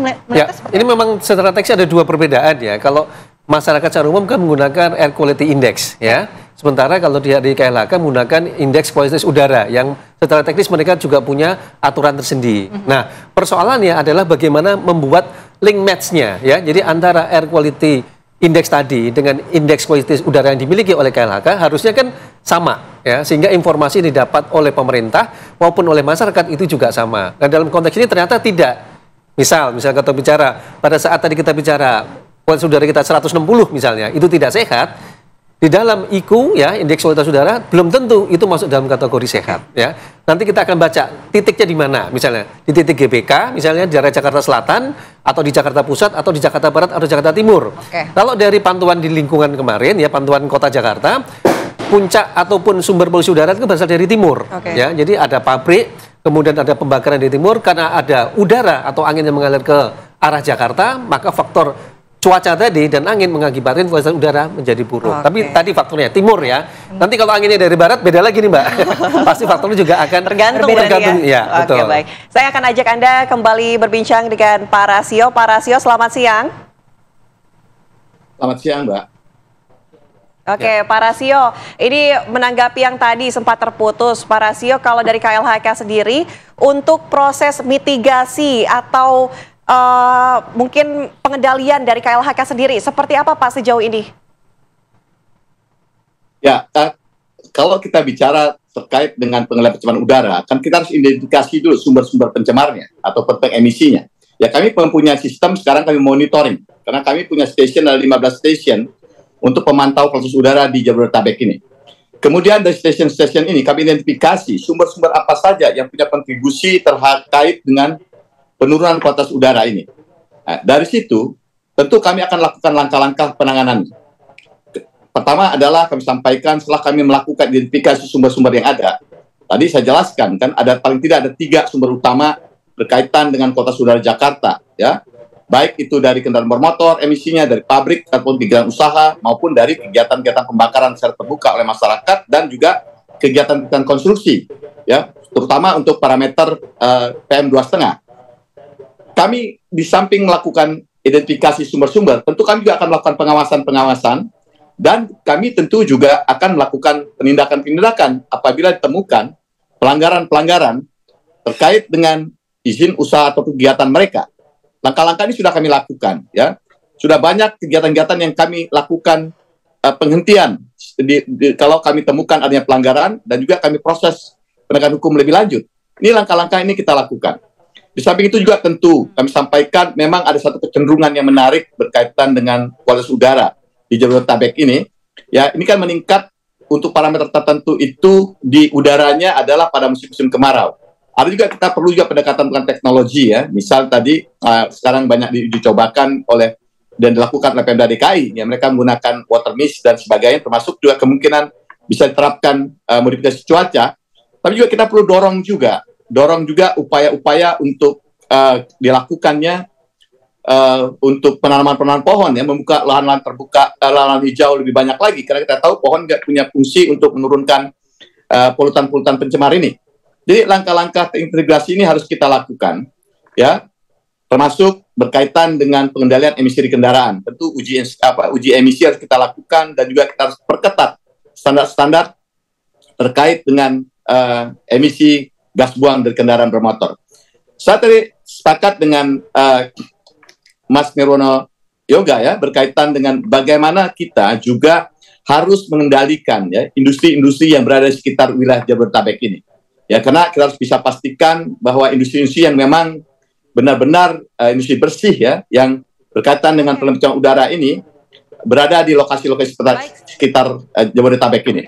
ini memang secara teks ada 2 perbedaan ya. Kalau masyarakat secara umum kan menggunakan air quality index ya. Sementara kalau di KLHK menggunakan indeks kualitas udara yang secara teknis mereka juga punya aturan tersendiri. Nah, persoalannya adalah bagaimana membuat link match-nya ya. Jadi antara air quality index tadi dengan indeks kualitas udara yang dimiliki oleh KLHK harusnya kan sama ya, sehingga informasi yang didapat oleh pemerintah maupun oleh masyarakat itu juga sama. Nah, dalam konteks ini ternyata tidak. Misal kita bicara pada saat tadi kita bicara kualitas udara kita 160 misalnya, itu tidak sehat. Di dalam IQ ya, indeks kualitas udara belum tentu itu masuk dalam kategori sehat ya. Nanti kita akan baca titiknya di mana, misalnya di titik GBK misalnya di daerah Jakarta Selatan atau di Jakarta Pusat atau di Jakarta Barat atau Jakarta Timur. Kalau dari pantauan di lingkungan kemarin ya, pantauan Kota Jakarta, puncak ataupun sumber polusi udara itu berasal dari timur ya. Jadi ada pabrik, kemudian ada pembakaran di timur karena ada udara atau angin yang mengalir ke arah Jakarta, maka faktor cuaca tadi dan angin mengakibatkan kualitas udara menjadi buruk. Tapi tadi faktornya timur ya. Nanti kalau anginnya dari barat beda lagi nih Mbak. Pasti faktornya juga akan tergantung ya. Betul. Baik. Saya akan ajak Anda kembali berbincang dengan Pak Rasio. Pak Rasio, selamat siang. Selamat siang Mbak. Oke, Pak Rasio, ini menanggapi yang tadi sempat terputus. Pak Rasio, kalau dari KLHK sendiri untuk proses mitigasi atau mungkin pengendalian dari KLHK sendiri. Seperti apa Pak sejauh ini? Ya, kalau kita bicara terkait dengan pengendalian pencemaran udara, kan kita harus identifikasi dulu sumber-sumber pencemarnya atau emisinya. Ya, kami mempunyai sistem, sekarang kami monitoring. Karena kami punya station, ada 15 station untuk memantau kualitas udara di Jabodetabek ini. Kemudian dari station-station ini kami identifikasi sumber-sumber apa saja yang punya kontribusi terkait dengan penurunan kualitas udara ini. Nah, dari situ, tentu kami akan lakukan langkah-langkah penanganan. Pertama adalah kami sampaikan setelah kami melakukan identifikasi sumber-sumber yang ada. Tadi saya jelaskan kan ada paling tidak ada 3 sumber utama berkaitan dengan kualitas udara Jakarta, ya. Baik itu dari kendaraan bermotor, emisinya dari pabrik ataupun kegiatan usaha maupun dari kegiatan-kegiatan pembakaran secara terbuka oleh masyarakat dan juga kegiatan-kegiatan konstruksi, ya, terutama untuk parameter PM2,5. Kami di samping melakukan identifikasi sumber-sumber, tentu kami juga akan melakukan pengawasan-pengawasan dan kami tentu juga akan melakukan penindakan-penindakan apabila ditemukan pelanggaran-pelanggaran terkait dengan izin usaha atau kegiatan mereka. Langkah-langkah ini sudah kami lakukan, ya. Sudah banyak kegiatan-kegiatan yang kami lakukan penghentian kalau kami temukan adanya pelanggaran dan juga kami proses penegakan hukum lebih lanjut. Ini langkah-langkah ini kita lakukan. Di samping itu juga tentu kami sampaikan memang ada satu kecenderungan yang menarik berkaitan dengan kualitas udara di Jabodetabek ini. Ya, ini kan meningkat untuk parameter tertentu itu di udaranya adalah pada musim-musim kemarau. Ada juga kita perlu juga pendekatan dengan teknologi, ya. Misal tadi sekarang banyak dicobakan oleh dan dilakukan oleh Pemda DKI, ya, mereka menggunakan water mist dan sebagainya, termasuk juga kemungkinan bisa diterapkan modifikasi cuaca. Tapi juga kita perlu dorong juga upaya-upaya untuk dilakukannya untuk penanaman pohon, ya, membuka lahan-lahan terbuka, lahan hijau lebih banyak lagi, karena kita tahu pohon nggak punya fungsi untuk menurunkan polutan-polutan pencemar ini. Jadi langkah-langkah integrasi ini harus kita lakukan, ya, termasuk berkaitan dengan pengendalian emisi di kendaraan. Tentu uji emisi harus kita lakukan dan juga kita harus perketat standar-standar terkait dengan emisi gas buang dari kendaraan bermotor. Saya tadi sepakat dengan Mas Nirwono Yoga, ya, berkaitan dengan bagaimana kita juga harus mengendalikan, ya, industri-industri yang berada di sekitar wilayah Jabodetabek ini. Ya, karena kita harus bisa pastikan bahwa industri-industri yang memang benar-benar industri bersih, ya, yang berkaitan dengan pencemaran udara ini berada di lokasi-lokasi sekitar Jabodetabek ini.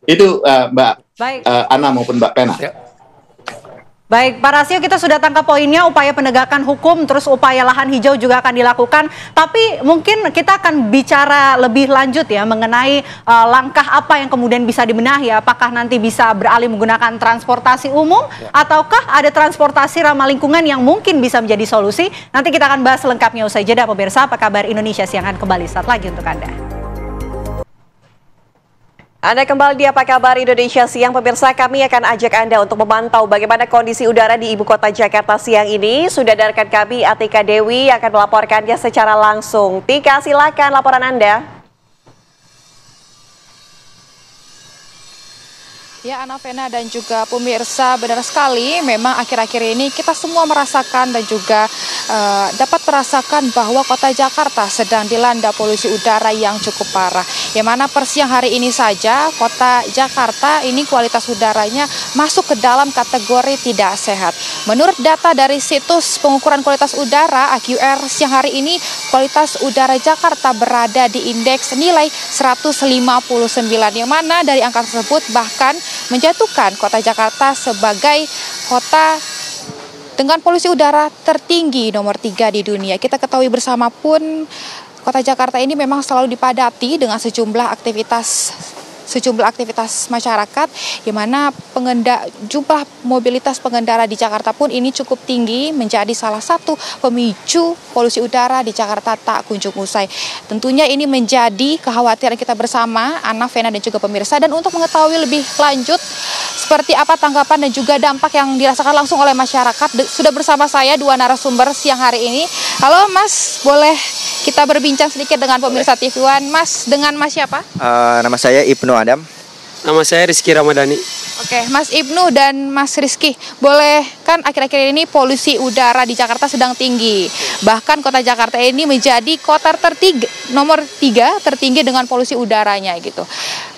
Itu Mbak Ana maupun Mbak Pena. Ya. Baik, Pak Rasio, kita sudah tangkap poinnya, upaya penegakan hukum, terus upaya lahan hijau juga akan dilakukan. Tapi mungkin kita akan bicara lebih lanjut, ya, mengenai langkah apa yang kemudian bisa dibenahi. Apakah nanti bisa beralih menggunakan transportasi umum, ataukah ada transportasi ramah lingkungan yang mungkin bisa menjadi solusi? Nanti kita akan bahas lengkapnya usai jeda, pemirsa. Apa kabar Indonesia Siang akan kembali saat lagi untuk Anda. Anda kembali di Apa Kabar Indonesia Siang, pemirsa. Kami akan ajak Anda untuk memantau bagaimana kondisi udara di Ibu Kota Jakarta siang ini. Sudah ada rekan kami Atika Dewi yang akan melaporkannya secara langsung. Tika, silakan laporan Anda. Ya, Ana, Vena, dan juga pemirsa, benar sekali memang akhir-akhir ini kita semua merasakan dan juga dapat merasakan bahwa kota Jakarta sedang dilanda polusi udara yang cukup parah. Yang mana per siang hari ini saja kota Jakarta ini kualitas udaranya masuk ke dalam kategori tidak sehat. Menurut data dari situs pengukuran kualitas udara AQR siang hari ini, kualitas udara Jakarta berada di indeks nilai 159, yang mana dari angka tersebut bahkan menjatuhkan kota Jakarta sebagai kota dengan polusi udara tertinggi nomor 3 di dunia. Kita ketahui bersama pun kota Jakarta ini memang selalu dipadati dengan sejumlah aktivitas masyarakat, di mana jumlah mobilitas pengendara di Jakarta pun ini cukup tinggi, menjadi salah satu pemicu polusi udara di Jakarta tak kunjung usai. Tentunya ini menjadi kekhawatiran kita bersama, Ana, Vena, dan juga pemirsa. Dan untuk mengetahui lebih lanjut seperti apa tanggapan dan juga dampak yang dirasakan langsung oleh masyarakat, sudah bersama saya dua narasumber siang hari ini. Halo Mas, boleh kita berbincang sedikit dengan pemirsa TV One. Mas, dengan Mas siapa? Nama saya Ibnu Adam. Nama saya Rizky Ramadhani. Oke, Mas Ibnu dan Mas Rizky, boleh kan akhir-akhir ini polusi udara di Jakarta sedang tinggi. Bahkan kota Jakarta ini menjadi kota nomor 3 tertinggi dengan polusi udaranya gitu.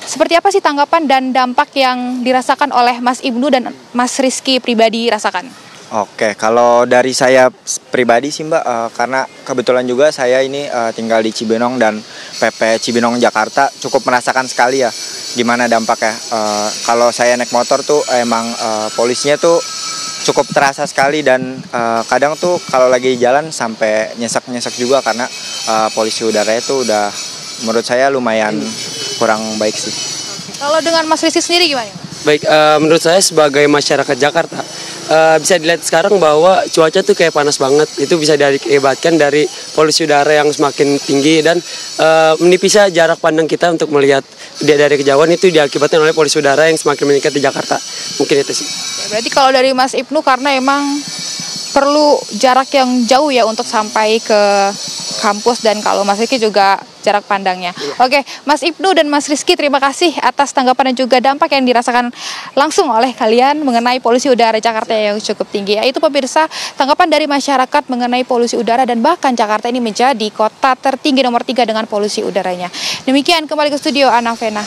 Seperti apa sih tanggapan dan dampak yang dirasakan oleh Mas Ibnu dan Mas Rizky pribadi rasakan? Oke, kalau dari saya pribadi sih Mbak, karena kebetulan juga saya ini tinggal di Cibinong dan PP Cibinong Jakarta cukup merasakan sekali ya gimana dampaknya. Kalau saya naik motor tuh emang polusinya tuh cukup terasa sekali dan kadang tuh kalau lagi jalan sampai nyesek-nyesek juga karena polusi udaranya tuh udah menurut saya lumayan kurang baik sih. Kalau dengan Mas Rizky sendiri gimana? Baik, menurut saya sebagai masyarakat Jakarta bisa dilihat sekarang bahwa cuaca tuh kayak panas banget. Itu bisa diakibatkan dari polusi udara yang semakin tinggi dan menipisnya jarak pandang kita untuk melihat dari kejauhan itu diakibatkan oleh polusi udara yang semakin meningkat di Jakarta. Mungkin itu sih. Berarti kalau dari Mas Ibnu karena emang perlu jarak yang jauh ya untuk sampai ke kampus, dan kalau Mas Rizky juga jarak pandangnya. Oke, Mas Ibnu dan Mas Rizky, terima kasih atas tanggapan dan juga dampak yang dirasakan langsung oleh kalian mengenai polusi udara Jakarta yang cukup tinggi. Yaitu pemirsa, tanggapan dari masyarakat mengenai polusi udara dan bahkan Jakarta ini menjadi kota tertinggi nomor 3 dengan polusi udaranya. Demikian, kembali ke studio Ana Vena.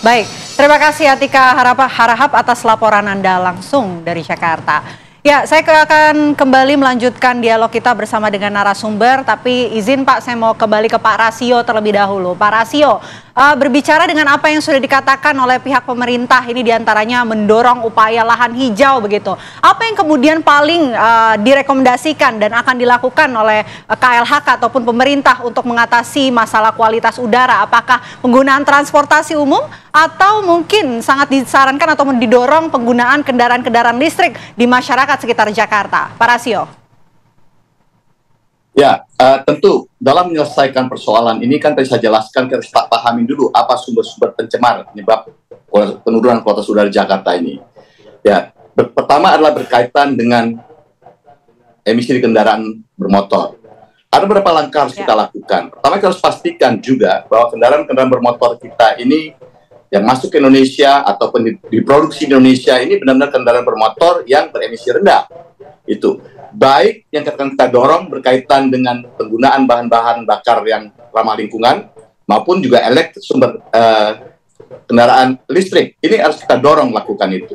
Baik, terima kasih Atika Harahap atas laporan Anda langsung dari Jakarta. Ya, saya akan kembali melanjutkan dialog kita bersama dengan narasumber, tapi izin Pak, saya mau kembali ke Pak Rasio terlebih dahulu. Pak Rasio, berbicara dengan apa yang sudah dikatakan oleh pihak pemerintah, ini diantaranya mendorong upaya lahan hijau begitu. Apa yang kemudian paling direkomendasikan dan akan dilakukan oleh KLHK ataupun pemerintah untuk mengatasi masalah kualitas udara? Apakah penggunaan transportasi umum atau mungkin sangat disarankan atau didorong penggunaan kendaraan-kendaraan listrik di masyarakat sekitar Jakarta? Pak Rasio. Ya, tentu dalam menyelesaikan persoalan ini kan tadi saya jelaskan, kita harus pahami dulu apa sumber-sumber pencemar penyebab penurunan kualitas udara Jakarta ini. Ya, pertama adalah berkaitan dengan emisi di kendaraan bermotor. Ada beberapa langkah harus kita lakukan. Pertama, kita harus pastikan juga bahwa kendaraan-kendaraan bermotor kita ini yang masuk ke Indonesia ataupun diproduksi di Indonesia ini benar-benar kendaraan bermotor yang beremisi rendah. Itu baik yang akan kita dorong berkaitan dengan penggunaan bahan-bahan bakar yang ramah lingkungan maupun juga sumber kendaraan listrik. Ini harus kita dorong lakukan itu.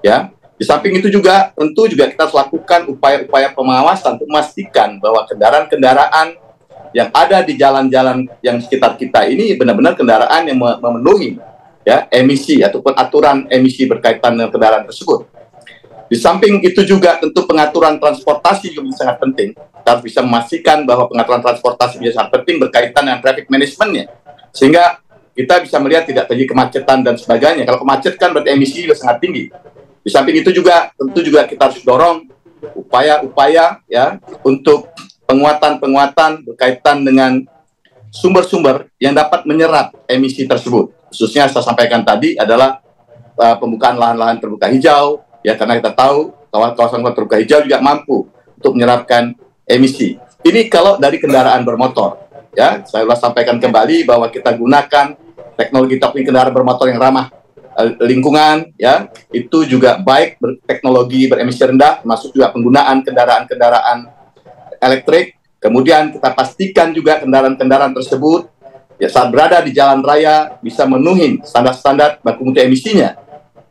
Ya, di samping itu juga tentu juga kita harus lakukan upaya-upaya pengawasan untuk memastikan bahwa kendaraan-kendaraan yang ada di jalan-jalan yang sekitar kita ini benar-benar kendaraan yang memenuhi ya emisi ataupun aturan emisi berkaitan dengan kendaraan tersebut. Di samping itu juga tentu pengaturan transportasi juga sangat penting. Kita harus bisa memastikan bahwa pengaturan transportasi juga sangat penting berkaitan dengan traffic managementnya, sehingga kita bisa melihat tidak terjadi kemacetan dan sebagainya. Kalau kemacetan berarti emisi juga sangat tinggi. Di samping itu juga tentu juga kita harus dorong upaya-upaya ya untuk penguatan berkaitan dengan sumber-sumber yang dapat menyerap emisi tersebut. Khususnya saya sampaikan tadi adalah pembukaan lahan-lahan terbuka hijau, ya karena kita tahu kawasan terbuka hijau juga mampu untuk menyerapkan emisi. Ini kalau dari kendaraan bermotor, ya saya ulas sampaikan kembali bahwa kita gunakan teknologi kendaraan bermotor yang ramah lingkungan, ya itu juga baik teknologi beremisi rendah, termasuk juga penggunaan kendaraan-kendaraan elektrik. Kemudian kita pastikan juga kendaraan-kendaraan tersebut ya saat berada di jalan raya bisa memenuhi standar-standar baku mutu emisinya.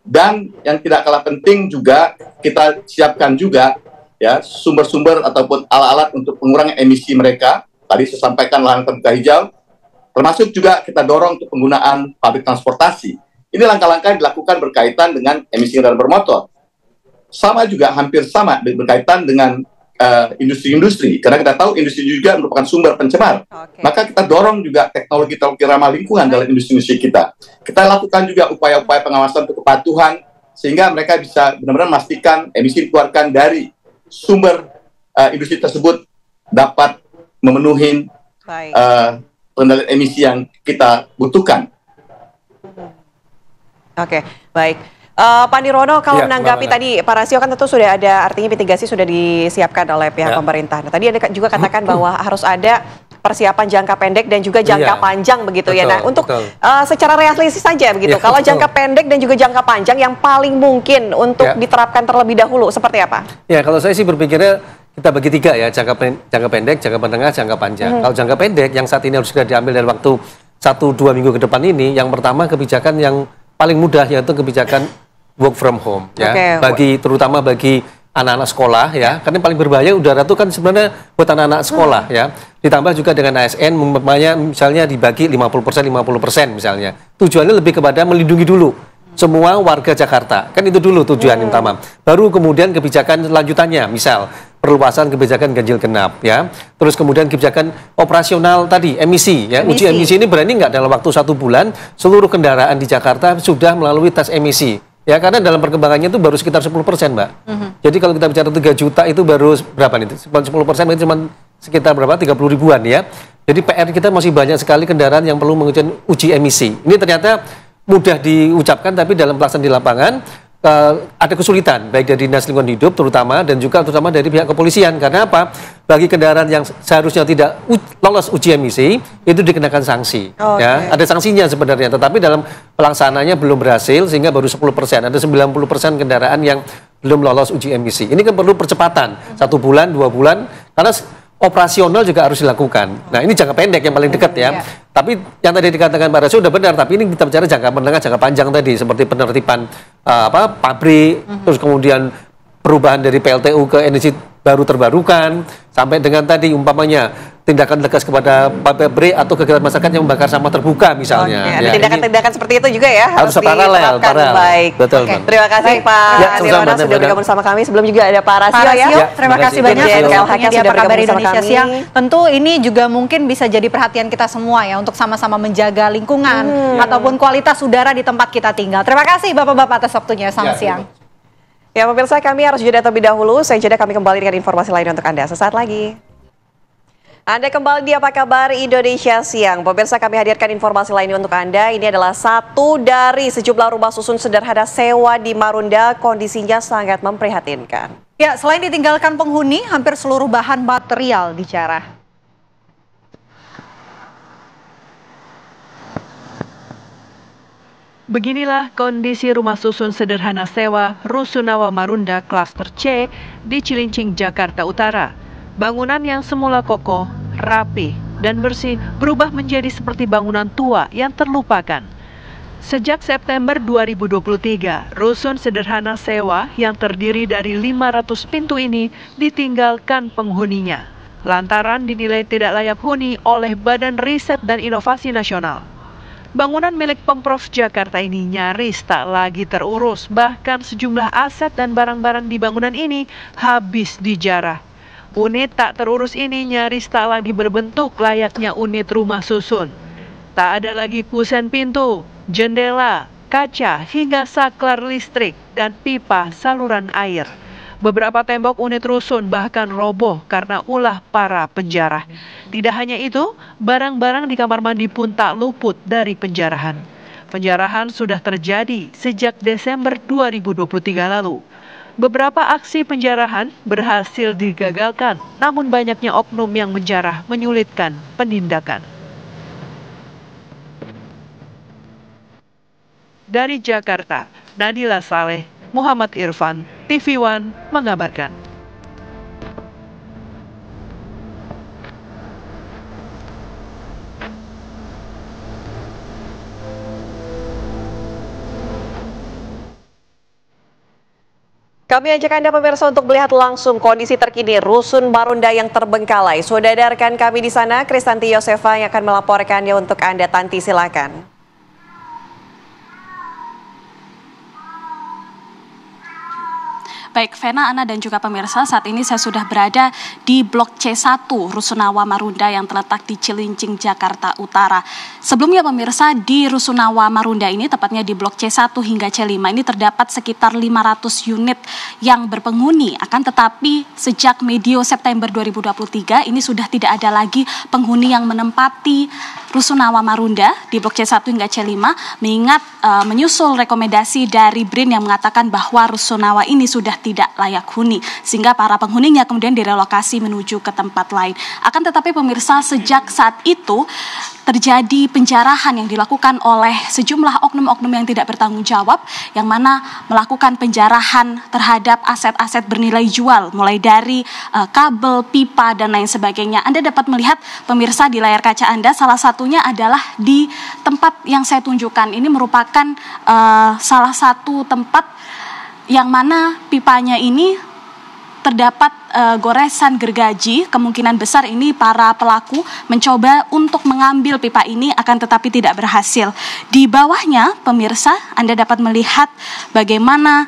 Dan yang tidak kalah penting juga kita siapkan juga ya sumber-sumber ataupun alat-alat untuk mengurangi emisi mereka. Tadi saya sampaikan lahan terbuka hijau, termasuk juga kita dorong untuk penggunaan publik transportasi. Ini langkah-langkah yang dilakukan berkaitan dengan emisi kendaraan bermotor. Sama juga hampir sama berkaitan dengan industri-industri, karena kita tahu industri juga merupakan sumber pencemar. Maka kita dorong juga teknologi ramah lingkungan dalam industri-industri kita. Kita lakukan juga upaya-upaya pengawasan untuk kepatuhan, sehingga mereka bisa benar-benar memastikan emisi dikeluarkan dari sumber industri tersebut dapat memenuhi pengendalian emisi yang kita butuhkan. Oke, baik. Pak Nirwono, kalau menanggapi tadi Pak Rasio kan tentu sudah ada, artinya mitigasi sudah disiapkan oleh pihak pemerintah. Nah, tadi Anda juga katakan bahwa harus ada persiapan jangka pendek dan juga jangka panjang begitu ya. Nah, untuk secara realistis saja begitu. Kalau jangka pendek dan juga jangka panjang yang paling mungkin untuk diterapkan terlebih dahulu seperti apa? Ya, kalau saya sih berpikirnya kita bagi 3 ya, jangka pendek, jangka menengah, jangka panjang. Kalau jangka pendek yang saat ini harus segera diambil dalam waktu 1-2 minggu ke depan ini, yang pertama kebijakan yang paling mudah yaitu kebijakan work from home ya. Terutama bagi anak-anak sekolah ya, karena yang paling berbahaya udara itu kan sebenarnya buat anak-anak sekolah ya. Ditambah juga dengan ASN misalnya dibagi 50% misalnya. Tujuannya lebih kepada melindungi dulu semua warga Jakarta. Kan itu dulu tujuan yang utama. Baru kemudian kebijakan lanjutannya, misal perluasan kebijakan ganjil genap ya. Terus kemudian kebijakan operasional tadi, emisi ya. Uji emisi ini berani nggak dalam waktu 1 bulan seluruh kendaraan di Jakarta sudah melalui tes emisi. Ya, karena dalam perkembangannya itu baru sekitar 10%, Mbak. Jadi kalau kita bicara 3 juta itu baru berapa nih? 10% itu cuma sekitar berapa? 30 ribuan ya. Jadi PR kita masih banyak sekali kendaraan yang perlu menguji uji emisi. Ini ternyata mudah diucapkan, tapi dalam pelaksanaan di lapangan ada kesulitan, baik dari Dinas Lingkungan Hidup terutama dari pihak kepolisian. Karena apa? Bagi kendaraan yang seharusnya tidak lolos uji emisi, itu dikenakan sanksi. Ya, ada sanksinya sebenarnya, tetapi dalam pelaksanaannya belum berhasil, sehingga baru 10%. Ada 90% kendaraan yang belum lolos uji emisi. Ini kan perlu percepatan, 1 bulan, 2 bulan, karena operasional juga harus dilakukan. Nah, ini jangka pendek yang paling dekat ya. Tapi yang tadi dikatakan Pak Rasio sudah benar, tapi ini kita bicara jangka menengah, jangka panjang tadi, seperti penertiban pabrik, terus kemudian perubahan dari PLTU ke energi baru terbarukan, sampai dengan tadi umpamanya tindakan tegas kepada pabrik atau kegiatan masyarakat yang membakar sampah terbuka misalnya. Ada tindakan-tindakan seperti itu juga ya, harus paralel. Baik. Betul, terima kasih Pak Nirwana sudah bergabung bersama kami. Sebelum juga ada Pak Rasio ya. Terima kasih banyak waktunya di Apa Kabar Indonesia Siang. Tentu ini juga mungkin bisa jadi perhatian kita semua ya, untuk sama-sama menjaga lingkungan ataupun kualitas udara di tempat kita tinggal. Terima kasih Bapak-bapak atas waktunya. Selamat siang. Ya pemirsa, kami harus jeda terlebih dahulu. Saya jeda, kami kembali dengan informasi lain untuk Anda sesaat lagi. Anda kembali di Apa Kabar Indonesia Siang. Pemirsa, kami hadirkan informasi lain untuk Anda. Ini adalah satu dari sejumlah rumah susun sederhana sewa di Marunda. Kondisinya sangat memprihatinkan. Ya, selain ditinggalkan penghuni, hampir seluruh bahan material dijarah. Beginilah kondisi rumah susun sederhana sewa Rusunawa Marunda Klaster C di Cilincing, Jakarta Utara. Bangunan yang semula kokoh, rapi, dan bersih berubah menjadi seperti bangunan tua yang terlupakan. Sejak September 2023, rusun sederhana sewa yang terdiri dari 500 pintu ini ditinggalkan penghuninya, lantaran dinilai tidak layak huni oleh Badan Riset dan Inovasi Nasional. Bangunan milik Pemprov Jakarta ini nyaris tak lagi terurus, bahkan sejumlah aset dan barang-barang di bangunan ini habis dijarah. Unit tak terurus ini nyaris tak lagi berbentuk layaknya unit rumah susun. Tak ada lagi kusen pintu, jendela, kaca, hingga saklar listrik dan pipa saluran air. Beberapa tembok unit rusun bahkan roboh karena ulah para penjara. Tidak hanya itu, barang-barang di kamar mandi pun tak luput dari penjarahan. Penjarahan sudah terjadi sejak Desember 2023 lalu. Beberapa aksi penjarahan berhasil digagalkan, namun banyaknya oknum yang menjarah menyulitkan penindakan. Dari Jakarta, Nadila Saleh, Muhammad Irfan, TV One mengabarkan. Kami ajak Anda pemirsa untuk melihat langsung kondisi terkini Rusun Marunda yang terbengkalai. Sudah ada rekan kami di sana, Kristanti Yosefa yang akan melaporkannya untuk Anda. Tanti, silakan. Baik, Vena, Ana, dan juga pemirsa, saat ini saya sudah berada di Blok C1 Rusunawa Marunda yang terletak di Cilincing, Jakarta Utara. Sebelumnya pemirsa, di Rusunawa Marunda ini, tepatnya di Blok C1 hingga C5, ini terdapat sekitar 500 unit yang berpenghuni. Akan tetapi sejak medio September 2023, ini sudah tidak ada lagi penghuni yang menempati Rusunawa Marunda di Blok C1 hingga C5, mengingat menyusul rekomendasi dari BRIN yang mengatakan bahwa Rusunawa ini sudah tidak layak huni, sehingga para penghuninya kemudian direlokasi menuju ke tempat lain. Akan tetapi pemirsa, sejak saat itu terjadi penjarahan yang dilakukan oleh sejumlah oknum-oknum yang tidak bertanggung jawab, yang mana melakukan penjarahan terhadap aset-aset bernilai jual, mulai dari kabel, pipa, dan lain sebagainya. Anda dapat melihat pemirsa di layar kaca Anda, salah satunya adalah di tempat yang saya tunjukkan. Ini merupakan salah satu tempat yang mana pipanya ini terdapat goresan gergaji. Kemungkinan besar ini para pelaku mencoba untuk mengambil pipa ini, akan tetapi tidak berhasil. Di bawahnya pemirsa, Anda dapat melihat bagaimana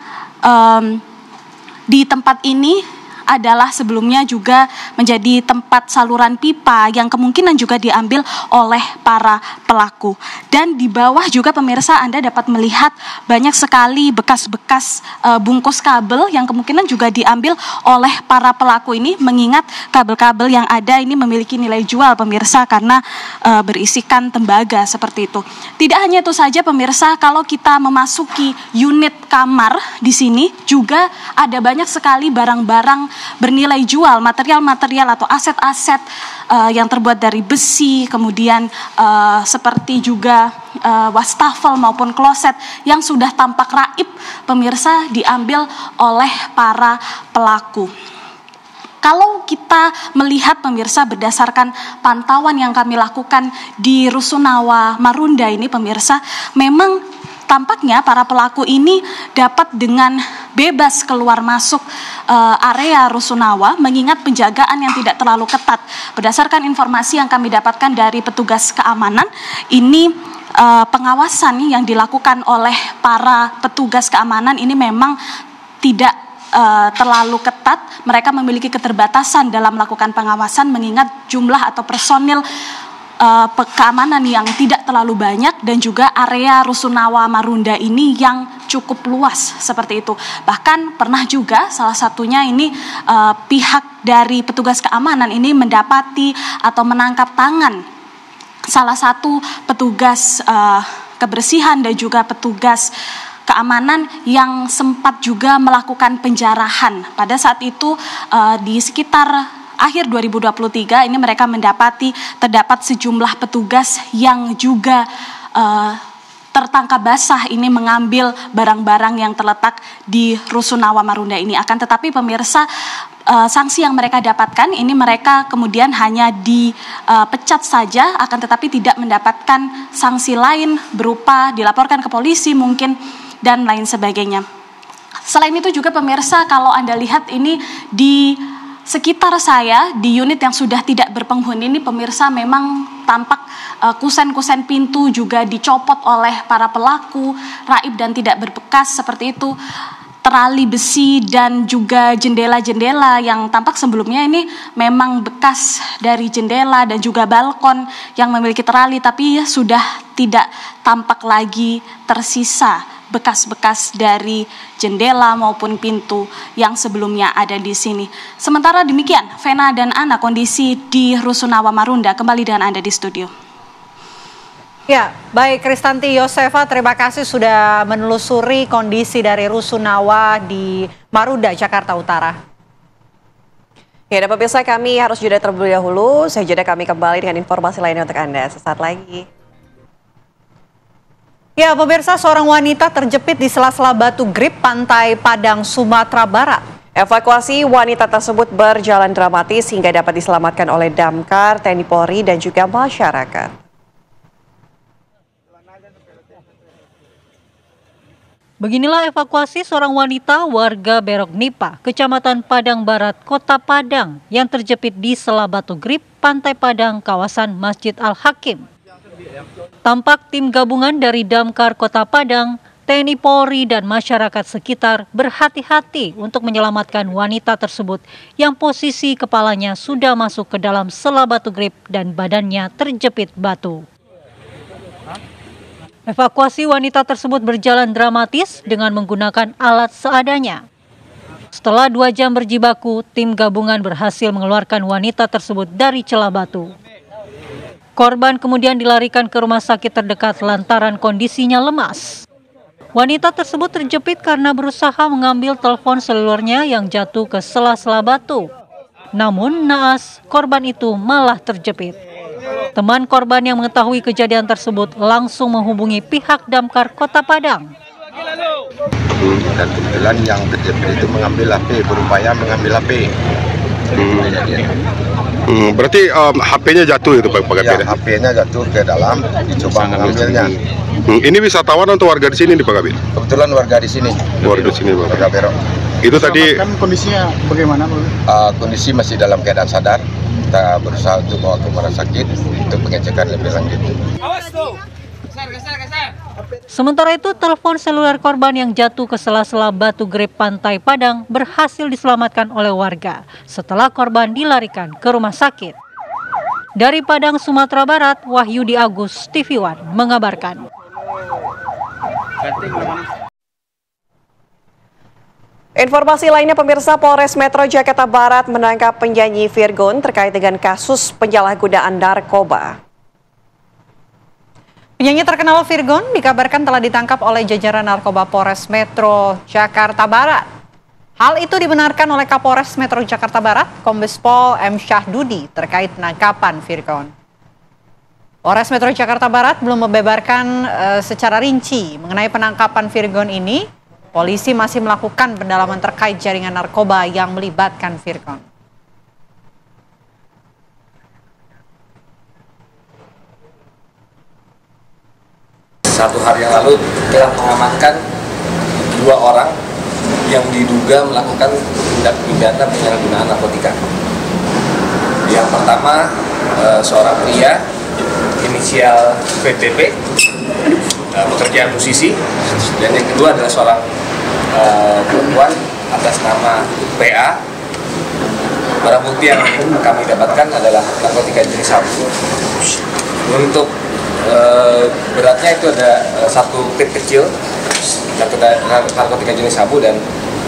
di tempat ini adalah sebelumnya juga menjadi tempat saluran pipa yang kemungkinan juga diambil oleh para pelaku. Dan di bawah juga pemirsa, Anda dapat melihat banyak sekali bekas-bekas bungkus kabel yang kemungkinan juga diambil oleh para pelaku ini, mengingat kabel-kabel yang ada ini memiliki nilai jual pemirsa karena berisikan tembaga seperti itu. Tidak hanya itu saja pemirsa, kalau kita memasuki unit kamar di sini juga ada banyak sekali barang-barang bernilai jual, material-material atau aset-aset yang terbuat dari besi, kemudian seperti juga wastafel maupun kloset yang sudah tampak raib pemirsa diambil oleh para pelaku. Kalau kita melihat pemirsa berdasarkan pantauan yang kami lakukan di Rusunawa Marunda ini pemirsa, memang tampaknya para pelaku ini dapat dengan bebas keluar masuk area Rusunawa, mengingat penjagaan yang tidak terlalu ketat. Berdasarkan informasi yang kami dapatkan dari petugas keamanan, ini pengawasan yang dilakukan oleh para petugas keamanan ini memang tidak terlalu ketat. Mereka memiliki keterbatasan dalam melakukan pengawasan, mengingat jumlah atau personil keamanan yang tidak terlalu banyak, dan juga area Rusunawa Marunda ini yang cukup luas seperti itu. Bahkan pernah juga salah satunya ini pihak dari petugas keamanan ini mendapati atau menangkap tangan salah satu petugas kebersihan dan juga petugas keamanan yang sempat juga melakukan penjarahan. Pada saat itu di sekitar akhir 2023 ini mereka mendapati terdapat sejumlah petugas yang juga tertangkap basah ini mengambil barang-barang yang terletak di Rusunawa Marunda ini. Akan tetapi pemirsa, sanksi yang mereka dapatkan ini mereka kemudian hanya dipecat saja, akan tetapi tidak mendapatkan sanksi lain berupa dilaporkan ke polisi mungkin dan lain sebagainya. Selain itu juga pemirsa, kalau Anda lihat ini di sekitar saya, di unit yang sudah tidak berpenghuni ini pemirsa, memang tampak kusen-kusen pintu juga dicopot oleh para pelaku, raib dan tidak berbekas seperti itu. Terali besi dan juga jendela-jendela yang tampak sebelumnya ini memang bekas dari jendela dan juga balkon yang memiliki terali, tapi sudah tidak tampak lagi tersisa bekas-bekas dari jendela maupun pintu yang sebelumnya ada di sini. Sementara demikian, Vena dan Ana, kondisi di Rusunawa Marunda. Kembali dengan Anda di studio. Ya, baik Kristanti Yosefa, terima kasih sudah menelusuri kondisi dari Rusunawa di Marunda, Jakarta Utara. Ya, dan pemirsa, kami harus jeda terlebih dahulu. Saya jeda, kami kembali dengan informasi lainnya untuk Anda sesaat lagi. Ya, pemirsa, seorang wanita terjepit di sela-sela batu grip Pantai Padang, Sumatera Barat. Evakuasi wanita tersebut berjalan dramatis hingga dapat diselamatkan oleh damkar, TNI Polri, dan juga masyarakat. Beginilah evakuasi seorang wanita warga Berok Nipa, Kecamatan Padang Barat, Kota Padang, yang terjepit di sela batu grip Pantai Padang, kawasan Masjid Al-Hakim. Tampak tim gabungan dari Damkar Kota Padang, TNI Polri, dan masyarakat sekitar berhati-hati untuk menyelamatkan wanita tersebut yang posisi kepalanya sudah masuk ke dalam sela batu grip dan badannya terjepit batu. Evakuasi wanita tersebut berjalan dramatis dengan menggunakan alat seadanya. Setelah 2 jam berjibaku, tim gabungan berhasil mengeluarkan wanita tersebut dari celah batu. Korban kemudian dilarikan ke rumah sakit terdekat lantaran kondisinya lemas. Wanita tersebut terjepit karena berusaha mengambil telepon selulernya yang jatuh ke sela-sela batu. Namun naas, korban itu malah terjepit. Teman korban yang mengetahui kejadian tersebut langsung menghubungi pihak Damkar Kota Padang. Dan kebetulan yang terjepit itu mengambil HP, berupaya mengambil HP. Berarti HP-nya jatuh itu Pak Kapten? Ya, HP-nya jatuh ke dalam, dicoba mengambilnya. Ini wisatawan atau warga di sini Pak Kapten? Kebetulan warga di sini. Warga di sini Pak. Warga Berok. Itu tadi kondisinya bagaimana Pak? Kondisi masih dalam keadaan sadar. Kita berusaha untuk bawa ke rumah sakit untuk pengecekan lebih lanjut. Sementara itu, telepon seluler korban yang jatuh ke sela-sela batu grep Pantai Padang berhasil diselamatkan oleh warga setelah korban dilarikan ke rumah sakit. Dari Padang, Sumatera Barat, Wahyudi Agus, TV One mengabarkan. Informasi lainnya, pemirsa, Polres Metro Jakarta Barat menangkap penyanyi Virgon terkait dengan kasus penyalahgunaan narkoba. Penyanyi terkenal Virgon dikabarkan telah ditangkap oleh jajaran narkoba Polres Metro Jakarta Barat. Hal itu dibenarkan oleh Kapolres Metro Jakarta Barat, Kombes Pol M. Syahdudi, terkait penangkapan Virgon. Polres Metro Jakarta Barat belum membeberkan secara rinci mengenai penangkapan Virgon ini. Polisi masih melakukan pendalaman terkait jaringan narkoba yang melibatkan Virgon. Satu hari yang lalu telah mengamankan 2 orang yang diduga melakukan tindak pidana penyalahgunaan narkotika. Yang pertama seorang pria inisial VTP, pekerjaan musisi, dan yang kedua adalah seorang perempuan atas nama PA. Barang bukti yang kami dapatkan adalah narkotika jenis sabu. Untuk beratnya itu ada 1 pit kecil narkotika jenis sabu dan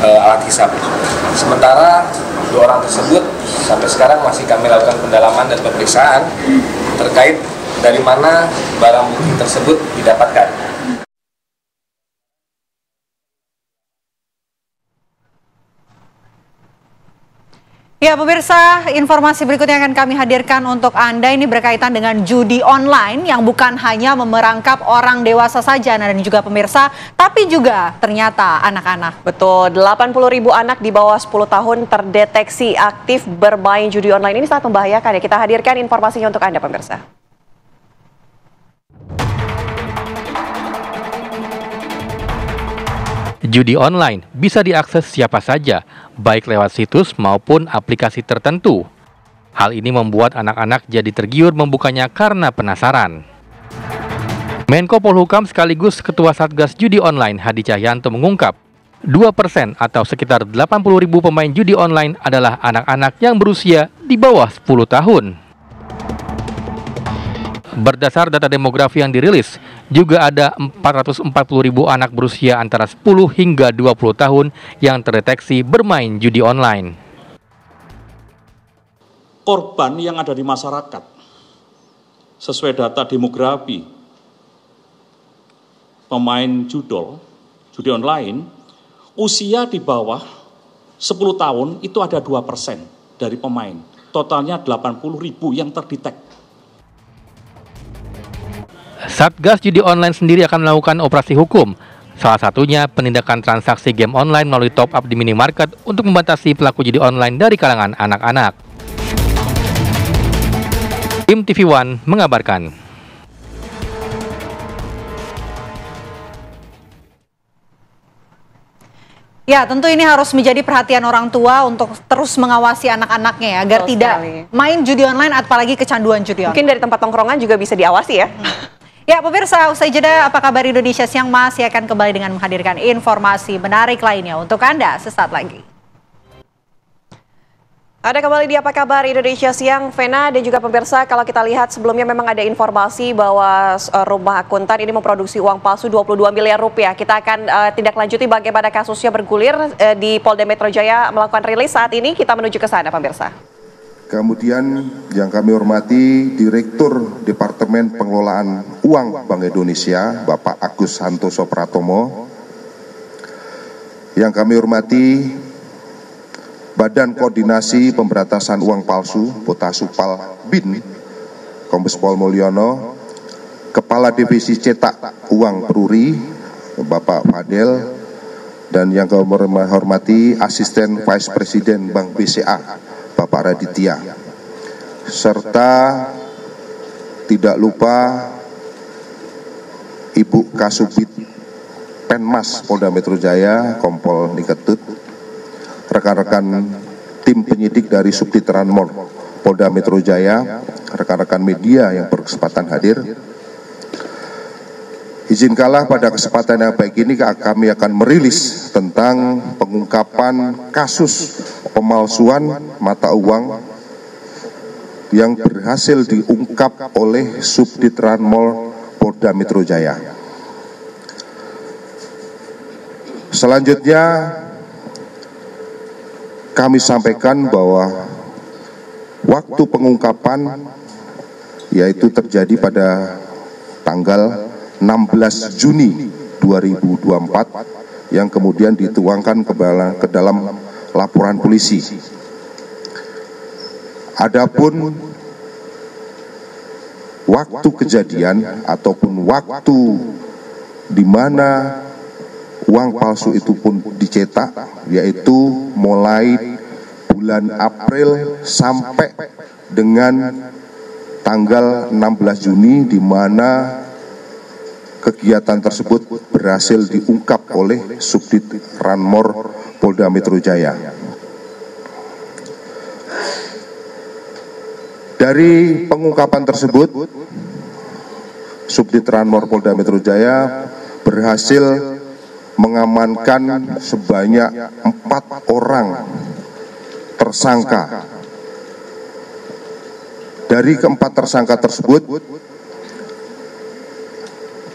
alat hisap. Sementara 2 orang tersebut sampai sekarang masih kami lakukan pendalaman dan pemeriksaan terkait dari mana barang bukti tersebut didapatkan. Ya pemirsa, informasi berikutnya akan kami hadirkan untuk Anda ini berkaitan dengan judi online yang bukan hanya memerangkap orang dewasa saja dan juga pemirsa, tapi juga ternyata anak-anak. Betul, 80.000 anak di bawah 10 tahun terdeteksi aktif bermain judi online. Ini sangat membahayakan ya. Kita hadirkan informasinya untuk Anda pemirsa. Judi online bisa diakses siapa saja, baik lewat situs maupun aplikasi tertentu. Hal ini membuat anak-anak jadi tergiur membukanya karena penasaran. Menko Polhukam sekaligus Ketua Satgas Judi Online Hadi Cahyanto mengungkap, 2% atau sekitar 80.000 pemain judi online adalah anak-anak yang berusia di bawah 10 tahun. Berdasar data demografi yang dirilis, juga ada 440.000 anak berusia antara 10 hingga 20 tahun yang terdeteksi bermain judi online. Korban yang ada di masyarakat, sesuai data demografi, pemain judi online, usia di bawah 10 tahun itu ada 2% dari pemain. Totalnya 80.000 yang terdetek. Satgas Judi Online sendiri akan melakukan operasi hukum. Salah satunya penindakan transaksi game online melalui top up di minimarket untuk membatasi pelaku judi online dari kalangan anak-anak. Tim TV One mengabarkan. Ya, tentu ini harus menjadi perhatian orang tua untuk terus mengawasi anak-anaknya ya, agar tidak main judi online apalagi kecanduan judi online. Mungkin dari tempat tongkrongan juga bisa diawasi ya. Ya pemirsa, usai jeda Apa Kabar Indonesia Siang masih akan kembali dengan menghadirkan informasi menarik lainnya untuk Anda sesaat lagi. Ada kembali di Apa Kabar Indonesia Siang, Vena dan juga pemirsa. Kalau kita lihat sebelumnya memang ada informasi bahwa rumah akuntan ini memproduksi uang palsu 22 miliar rupiah. Kita akan tindak lanjuti bagaimana kasusnya bergulir di Polda Metro Jaya melakukan rilis saat ini. Kita menuju ke sana pemirsa. Kemudian yang kami hormati Direktur Departemen Pengelolaan Uang Bank Indonesia, Bapak Agus Santoso Pratomo, Yang kami hormati Badan Koordinasi Pemberantasan Uang Palsu Potasupal BIN, Kombes Pol Mulyono, Kepala Divisi Cetak Uang Peruri Bapak Fadel, dan yang kami hormati Asisten Vice Presiden Bank BCA Bapak Raditya, serta tidak lupa Ibu Kasubit Penmas Polda Metro Jaya Kompol Niketut, rekan-rekan tim penyidik dari Subdit Ranmor Polda Metro Jaya, rekan-rekan media yang berkesempatan hadir. Izinkanlah pada kesempatan yang baik ini kami akan merilis tentang pengungkapan kasus pemalsuan mata uang yang berhasil diungkap oleh Subdit Ranmor Polda Metro Jaya. Selanjutnya kami sampaikan bahwa waktu pengungkapan yaitu terjadi pada tanggal 16 Juni 2024 yang kemudian dituangkan ke dalam laporan polisi. Adapun waktu kejadian ataupun waktu di mana uang palsu itu pun dicetak, yaitu mulai bulan April sampai dengan tanggal 16 Juni, di mana kegiatan tersebut berhasil diungkap oleh Subdit Ranmor Polda Metro Jaya. Dari pengungkapan tersebut, Subdit Ranmor Polda Metro Jaya berhasil mengamankan sebanyak 4 orang tersangka. Dari keempat tersangka tersebut,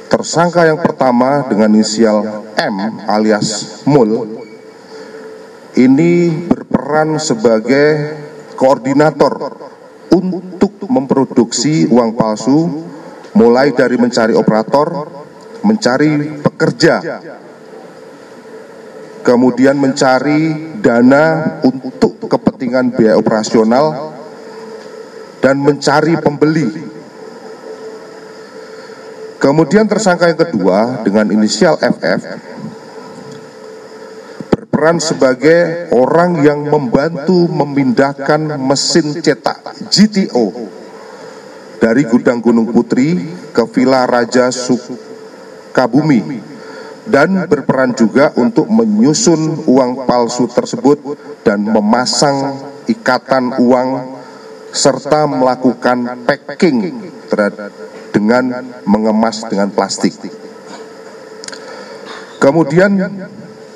tersangka yang pertama dengan inisial M alias Mul ini berperan sebagai koordinator untuk memproduksi uang palsu, mulai dari mencari operator, mencari pekerja, kemudian mencari dana untuk kepentingan biaya operasional, dan mencari pembeli. Kemudian tersangka yang kedua dengan inisial FF berperan sebagai orang yang membantu memindahkan mesin cetak GTO dari Gudang Gunung Putri ke Villa Raja Sukabumi, dan berperan juga untuk menyusun uang palsu tersebut dan memasang ikatan uang serta melakukan packing dengan mengemas dengan plastik. Kemudian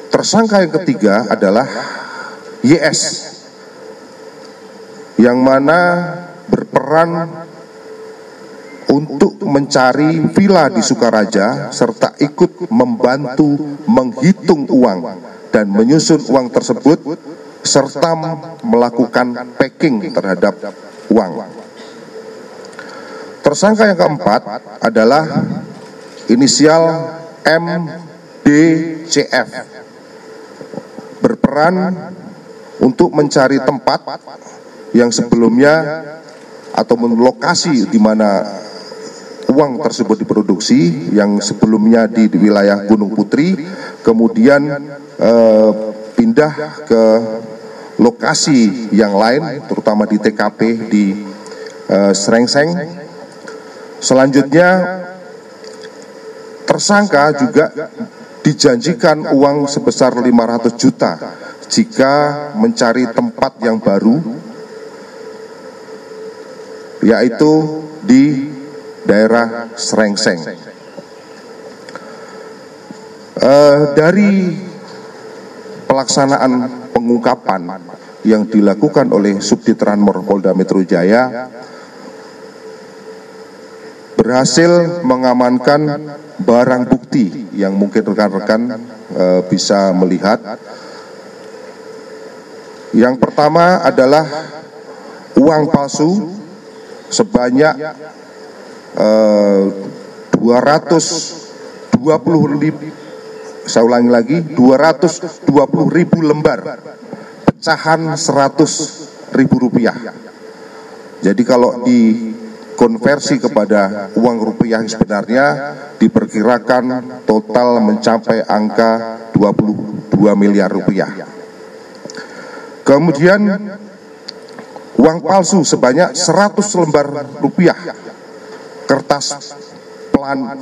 tersangka yang ketiga adalah YS, yang mana berperan untuk mencari villa di Sukaraja serta ikut membantu menghitung uang dan menyusun uang tersebut serta melakukan packing terhadap uang. Tersangka yang keempat adalah inisial MDCF, berperan untuk mencari tempat yang sebelumnya atau lokasi di mana uang tersebut diproduksi, yang sebelumnya di wilayah Gunung Putri, kemudian pindah ke lokasi yang lain, terutama di TKP di Srengseng. Selanjutnya tersangka juga dijanjikan uang sebesar 500 juta jika mencari tempat yang baru, yaitu di daerah Srengseng. Dari pelaksanaan pengungkapan yang dilakukan oleh Subdit Ranmor Polda Metro Jaya, berhasil mengamankan barang bukti yang mungkin rekan-rekan bisa melihat. Yang pertama adalah uang palsu sebanyak 225.000 saya ulangi lagi, 220.000 lembar pecahan 100.000 rupiah. Jadi kalau dikonversi kepada uang rupiah yang sebenarnya diperkirakan total mencapai angka 22 miliar rupiah. Kemudian uang palsu sebanyak 100 lembar rupiah, kertas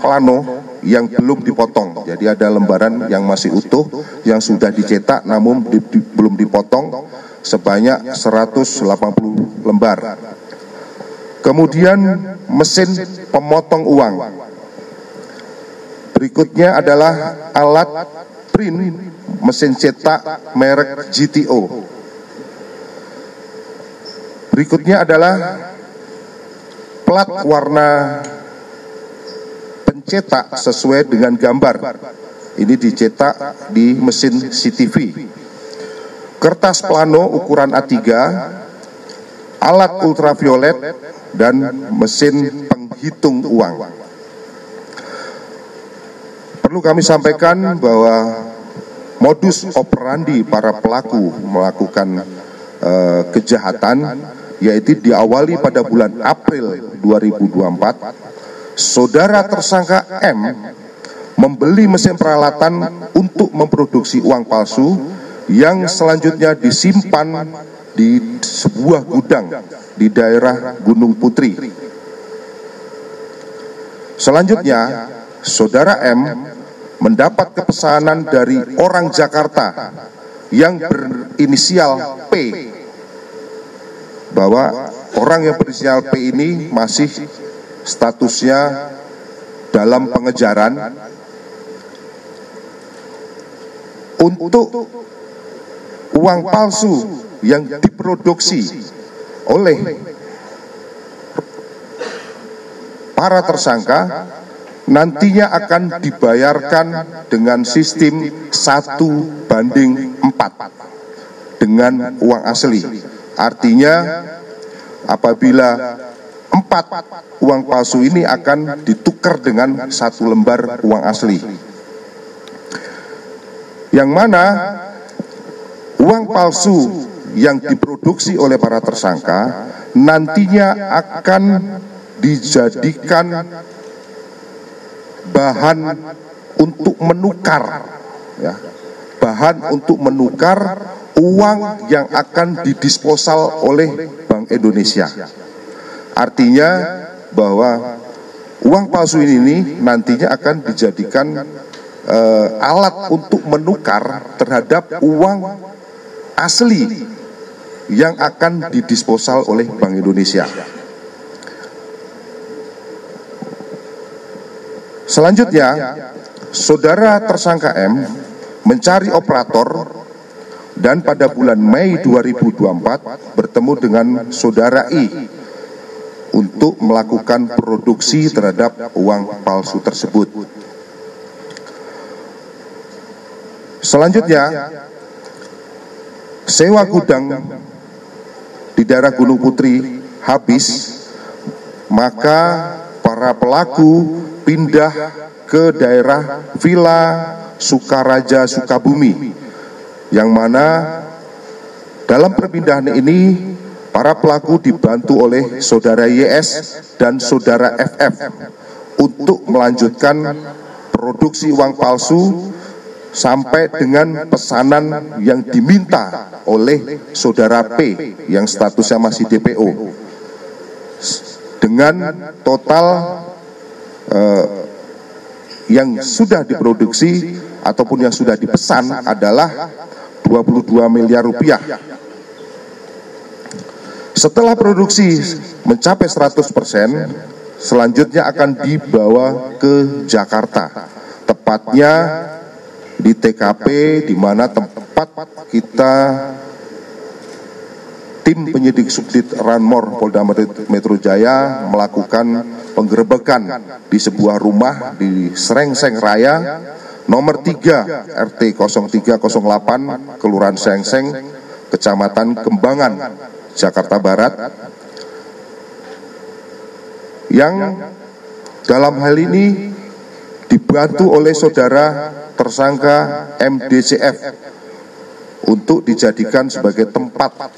plano yang belum dipotong. Jadi ada lembaran yang masih utuh, yang sudah dicetak namun belum dipotong sebanyak 180 lembar. Kemudian mesin pemotong uang. Berikutnya adalah alat print mesin cetak merek GTO. Berikutnya adalah plat warna pencetak sesuai dengan gambar. Ini dicetak di mesin CTV. Kertas plano ukuran A3, alat ultraviolet, dan mesin penghitung uang. Perlu kami sampaikan bahwa modus operandi para pelaku melakukan kejahatan yaitu diawali pada bulan April 2024. Saudara tersangka M membeli mesin peralatan untuk memproduksi uang palsu yang selanjutnya disimpan di sebuah gudang di daerah Gunung Putri. Selanjutnya, saudara M mendapat pesanan dari orang Jakarta yang berinisial P, bahwa orang yang berinisial P ini masih statusnya dalam pengejaran untuk uang palsu yang diproduksi oleh para tersangka nantinya akan dibayarkan dengan sistem 1:4 dengan uang asli. Artinya apabila 4 uang palsu ini akan ditukar dengan 1 lembar uang asli, yang mana uang palsu yang diproduksi oleh para tersangka nantinya akan dijadikan bahan untuk menukar, ya, bahan untuk menukar uang yang akan didisposal oleh Bank Indonesia. Artinya bahwa uang palsu ini nantinya akan dijadikan alat untuk menukar terhadap uang asli yang akan didisposal oleh Bank Indonesia. Selanjutnya, saudara tersangka M mencari operator dan pada bulan Mei 2024 bertemu dengan saudara I untuk melakukan produksi terhadap uang palsu tersebut. Selanjutnya, sewa gudang di daerah Gunung Putri habis, maka para pelaku pindah ke daerah Villa Sukaraja Sukabumi, yang mana dalam perpindahan ini para pelaku dibantu oleh saudara YS dan saudara FF untuk melanjutkan produksi uang palsu sampai dengan pesanan yang diminta oleh saudara P yang statusnya masih DPO, dengan total yang sudah diproduksi ataupun yang sudah dipesan adalah 22 miliar rupiah. Setelah produksi mencapai 100%, selanjutnya akan dibawa ke Jakarta, tepatnya di TKP, di mana tempat kita tim penyidik Subdit Ranmor Polda Metro Jaya melakukan penggerebekan di sebuah rumah di Srengseng Raya nomor 3 RT 0308 Kelurahan Srengseng, Kecamatan Kembangan, Jakarta Barat, yang dalam hal ini dibantu oleh saudara tersangka MDCF untuk dijadikan sebagai tempat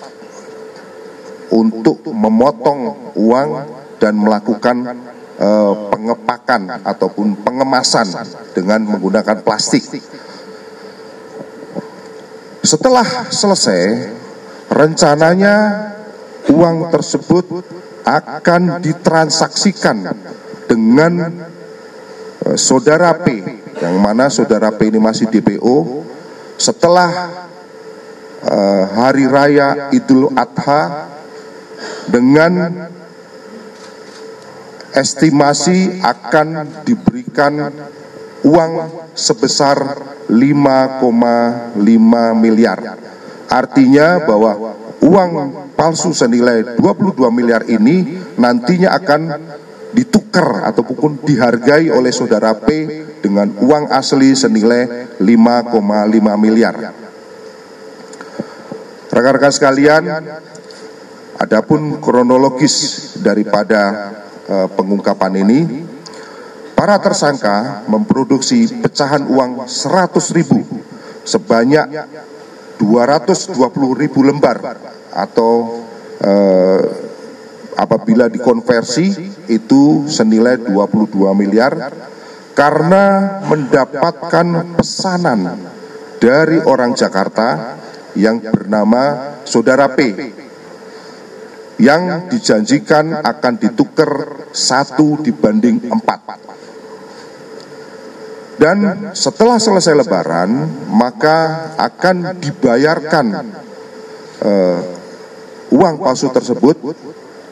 untuk memotong uang dan melakukan pengepakan ataupun pengemasan dengan menggunakan plastik. Setelah selesai, rencananya uang tersebut akan ditransaksikan dengan saudara P, yang mana saudara P ini masih DPO. Setelah Hari Raya Idul Adha, dengan estimasi akan diberikan uang sebesar 5,5 miliar. Artinya bahwa uang palsu senilai 22 miliar ini nantinya akan ditukar ataupun dihargai oleh saudara P dengan uang asli senilai 5,5 miliar. Rekan-rekan sekalian, adapun kronologis daripada pengungkapan ini, para tersangka memproduksi pecahan uang 100.000 sebanyak 220.000 lembar atau apabila dikonversi itu senilai 22 miliar karena mendapatkan pesanan dari orang Jakarta yang bernama saudara P yang dijanjikan akan ditukar 1 dibanding 4. Dan setelah selesai lebaran, maka akan dibayarkan uang palsu tersebut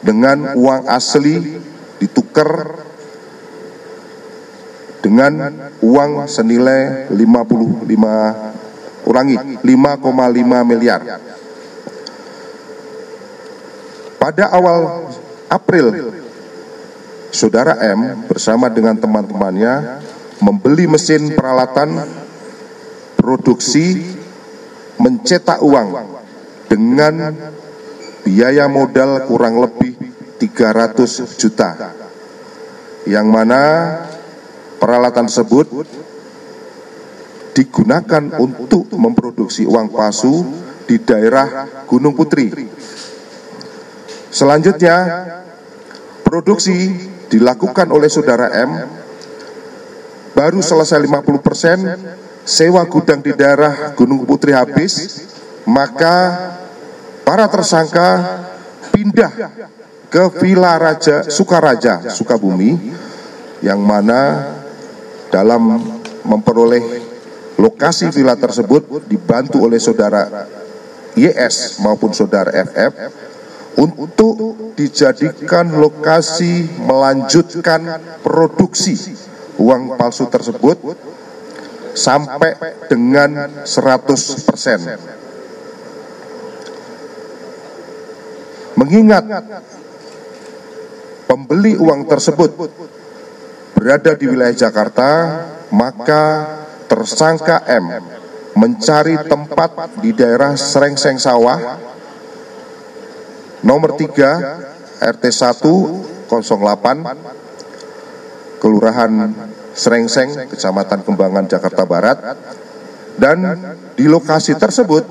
dengan uang asli ditukar dengan uang senilai 5,5 miliar. Pada awal April, saudara M bersama dengan teman-temannya membeli mesin peralatan produksi mencetak uang dengan biaya modal kurang lebih 300 juta, yang mana peralatan tersebut digunakan untuk memproduksi uang palsu di daerah Gunung Putri. Selanjutnya, produksi dilakukan oleh saudara M, baru selesai 50%, sewa gudang di daerah Gunung Putri habis, maka para tersangka pindah ke Villa Raja Sukaraja, Sukabumi, yang mana dalam memperoleh lokasi villa tersebut dibantu oleh saudara YS maupun saudara FF untuk dijadikan lokasi melanjutkan produksi uang palsu tersebut sampai dengan 100%. Mengingat pembeli uang tersebut berada di wilayah Jakarta, maka tersangka M mencari tempat di daerah Srengseng Sawah nomor 3 RT 108 Kelurahan Srengseng, Kecamatan Kembangan, Jakarta Barat, dan di lokasi tersebut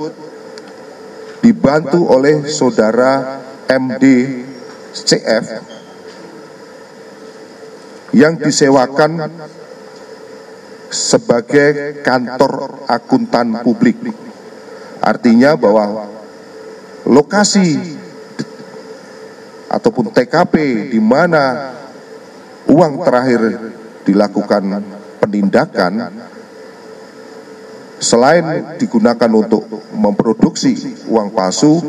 dibantu oleh saudara MDCF yang disewakan sebagai kantor akuntan publik. Artinya bahwa lokasi ataupun TKP di mana uang terakhir dilakukan penindakan, selain digunakan untuk memproduksi uang palsu,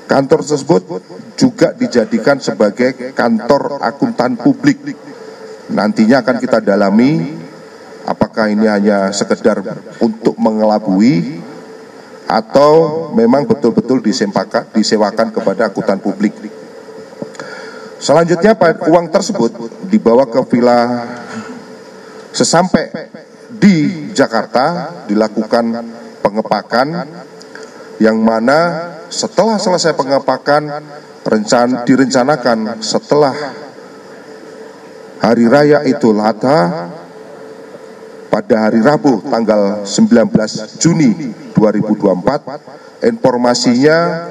kantor tersebut juga dijadikan sebagai kantor akuntan publik. Nantinya akan kita dalami apakah ini hanya sekedar untuk mengelabui atau memang betul-betul disewakan kepada akuntan publik. Selanjutnya uang tersebut dibawa ke villa. Sesampai di Jakarta dilakukan pengepakan, yang mana setelah selesai pengepakan direncanakan setelah Hari Raya Idul Adha pada hari Rabu tanggal 19 Juni 2024, informasinya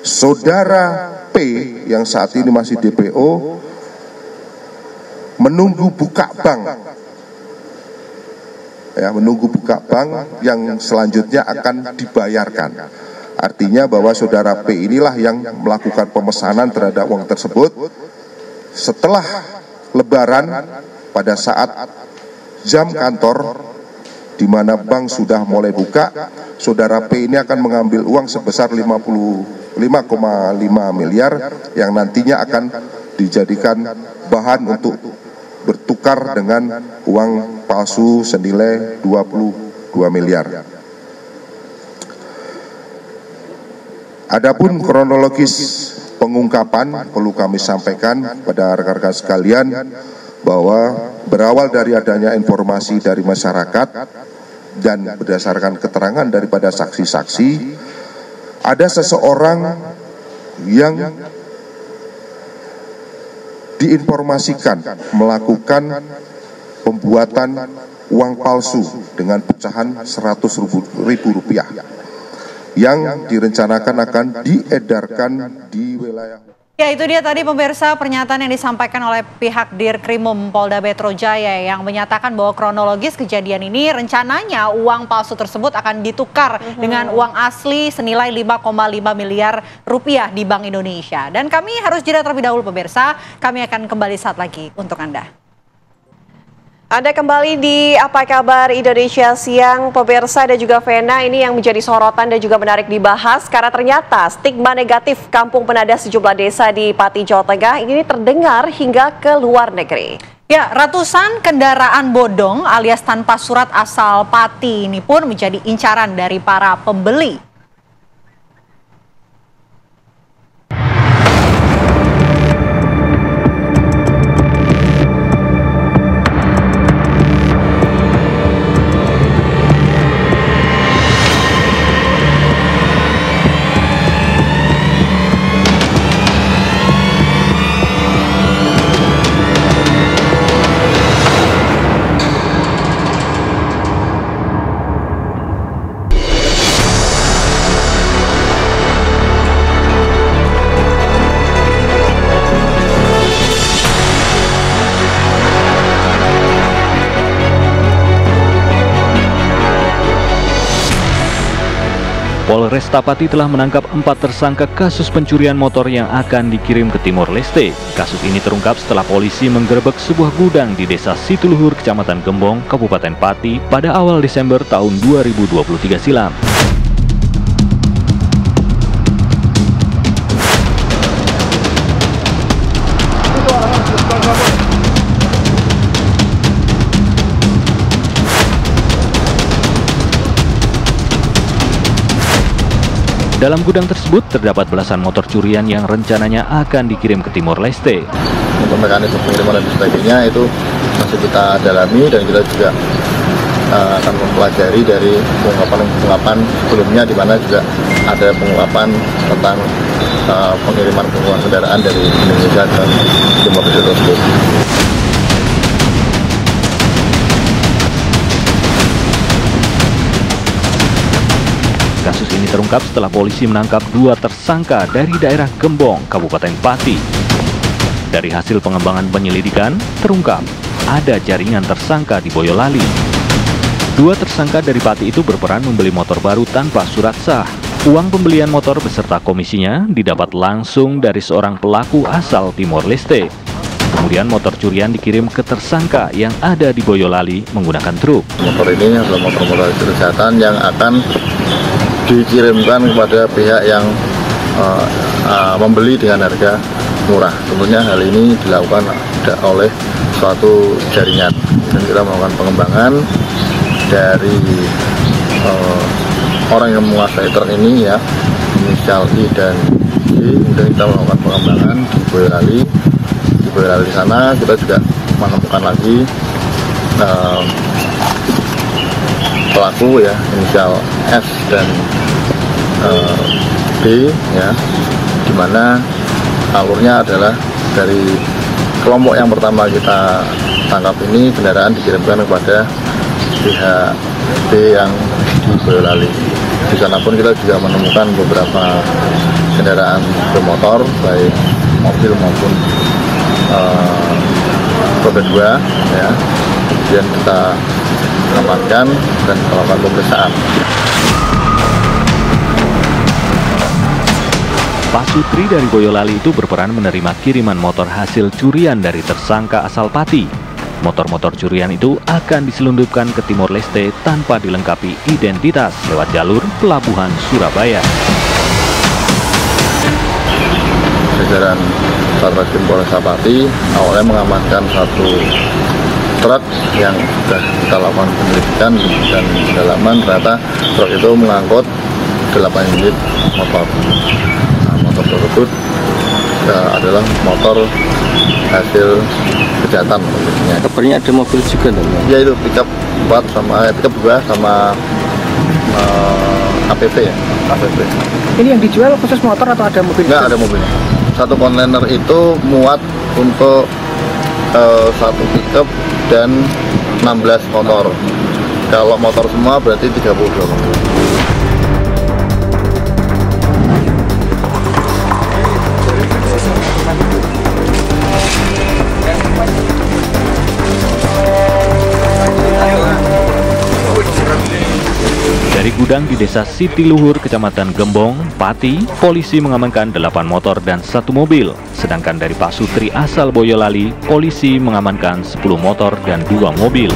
saudara P yang saat ini masih DPO menunggu buka bank, menunggu buka bank yang selanjutnya akan dibayarkan. Artinya bahwa saudara P inilah yang melakukan pemesanan terhadap uang tersebut. Setelah Lebaran, pada saat jam kantor di mana bank sudah mulai buka, saudara P ini akan mengambil uang sebesar 5,5 miliar yang nantinya akan dijadikan bahan untuk bertukar dengan uang palsu senilai 22 miliar. Adapun kronologis pengungkapan perlu kami sampaikan pada rekan-rekan sekalian bahwa berawal dari adanya informasi dari masyarakat dan berdasarkan keterangan daripada saksi-saksi, ada seseorang yang diinformasikan melakukan pembuatan uang palsu dengan pecahan 100.000 rupiah yang direncanakan akan diedarkan di wilayah. Ya, itu dia tadi pemirsa pernyataan yang disampaikan oleh pihak Dirkrimum Polda Metro Jaya yang menyatakan bahwa kronologis kejadian ini rencananya uang palsu tersebut akan ditukar dengan uang asli senilai 5,5 miliar rupiah di Bank Indonesia. Dan kami harus jeda terlebih dahulu pemirsa, kami akan kembali saat lagi untuk Anda. Anda kembali di Apa Kabar Indonesia Siang, pemirsa dan juga Vena, ini yang menjadi sorotan dan juga menarik dibahas karena ternyata stigma negatif kampung penadah sejumlah desa di Pati, Jawa Tengah ini terdengar hingga ke luar negeri. Ya, ratusan kendaraan bodong alias tanpa surat asal Pati ini pun menjadi incaran dari para pembeli. Polresta Pati telah menangkap 4 tersangka kasus pencurian motor yang akan dikirim ke Timor Leste. Kasus ini terungkap setelah polisi menggerebek sebuah gudang di Desa Situluhur, Kecamatan Gembong, Kabupaten Pati pada awal Desember tahun 2023 silam. Dalam gudang tersebut terdapat belasan motor curian yang rencananya akan dikirim ke Timor Leste. Untuk mekanisme pengiriman dan sebagainya itu masih kita dalami dan kita juga akan mempelajari dari pengungkapan sebelumnya di mana juga ada pengungkapan tentang pengiriman kendaraan dari Indonesia ke Timor Leste tersebut. Kasus ini terungkap setelah polisi menangkap 2 tersangka dari daerah Gembong, Kabupaten Pati. Dari hasil pengembangan penyelidikan, terungkap ada jaringan tersangka di Boyolali. 2 tersangka dari Pati itu berperan membeli motor baru tanpa surat sah. Uang pembelian motor beserta komisinya didapat langsung dari seorang pelaku asal Timor Leste. Kemudian motor curian dikirim ke tersangka yang ada di Boyolali menggunakan truk. Motor ini adalah motor-motor kesehatan yang akan dikirimkan kepada pihak yang membeli dengan harga murah. Tentunya hal ini dilakukan oleh suatu jaringan dan kita melakukan pengembangan dari orang yang menguasai truk ini ya, inisial I dan J. Kemudian kita melakukan pengembangan di Boyolali. Di Boyolali sana kita juga menemukan lagi pelaku ya, inisial S dan B ya, dimana alurnya adalah dari kelompok yang pertama kita tangkap ini kendaraan dikirimkan kepada DHB yang di Boyolali. Di sana pun kita juga menemukan beberapa kendaraan bermotor, baik mobil maupun roda 2, ya. Kemudian kita amankan dan melakukan pemeriksaan. Pak Sutri dari Boyolali itu berperan menerima kiriman motor hasil curian dari tersangka asal Pati. Motor-motor curian itu akan diselundupkan ke Timor Leste tanpa dilengkapi identitas lewat jalur pelabuhan Surabaya. Jajaran Satreskrim Polres Pati awalnya mengamankan satu truk yang sudah kita lakukan penyelidikan dan pendalaman, ternyata truk itu mengangkut 8 unit motor. Motor tersebut adalah motor hasil kejahatan. Kabarnya ada mobil juga, ya itu pickup 4 sama pickup 2 sama APV ya. APV. Ini yang dijual khusus motor atau ada mobil? Nggak ada mobilnya. Satu kontainer itu muat untuk satu pickup dan 16 motor. Kalau motor semua berarti 32 motor. Dari gudang di Desa Siti Luhur, Kecamatan Gembong, Pati, polisi mengamankan 8 motor dan 1 mobil. Sedangkan dari Pak Sutri asal Boyolali, polisi mengamankan 10 motor dan 2 mobil.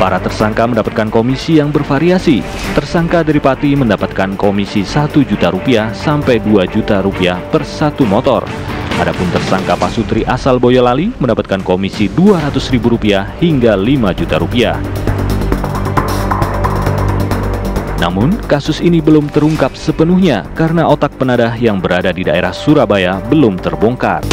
Para tersangka mendapatkan komisi yang bervariasi. Tersangka dari Pati mendapatkan komisi Rp1 juta sampai Rp2 juta per 1 motor. Adapun tersangka Pak Sutri asal Boyolali mendapatkan komisi Rp200.000 hingga Rp5 juta. Namun, kasus ini belum terungkap sepenuhnya karena otak penadah yang berada di daerah Surabaya belum terbongkar.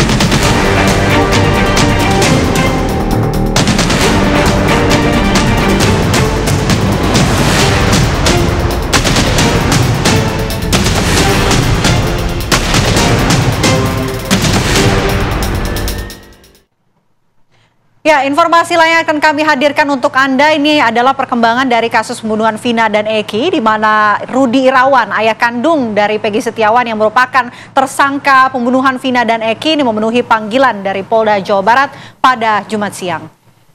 Ya, informasi lain yang akan kami hadirkan untuk Anda ini adalah perkembangan dari kasus pembunuhan Vina dan Eki, di mana Rudi Irawan, ayah kandung dari Peggy Setiawan yang merupakan tersangka pembunuhan Vina dan Eki, ini memenuhi panggilan dari Polda Jawa Barat pada Jumat siang.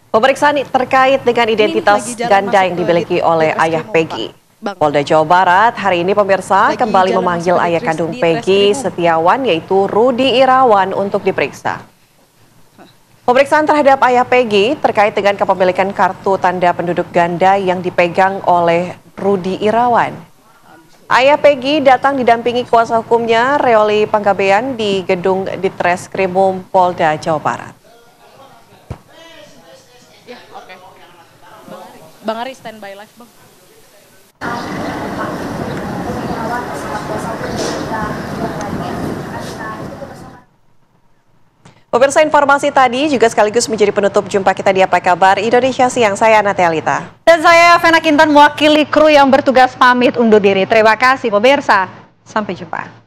Pemeriksaan terkait dengan identitas ganda yang dimiliki oleh ayah Peggy. Polda Jawa Barat hari ini pemirsa kembali memanggil ayah kandung Peggy Setiawan yaitu Rudi Irawan untuk diperiksa. Pemeriksaan terhadap ayah Peggy terkait dengan kepemilikan kartu tanda penduduk ganda yang dipegang oleh Rudi Irawan. Ayah Peggy datang didampingi kuasa hukumnya Reoli Panggabean di gedung Ditreskrimum Polda Jawa Barat. Ya, oke. Bang Ari standby live, Bang. Pemirsa, informasi tadi juga sekaligus menjadi penutup jumpa kita di Apa Kabar Indonesia Siang. Saya Natelita. Dan saya Vena Kintan mewakili kru yang bertugas pamit undur diri. Terima kasih pemirsa. Sampai jumpa.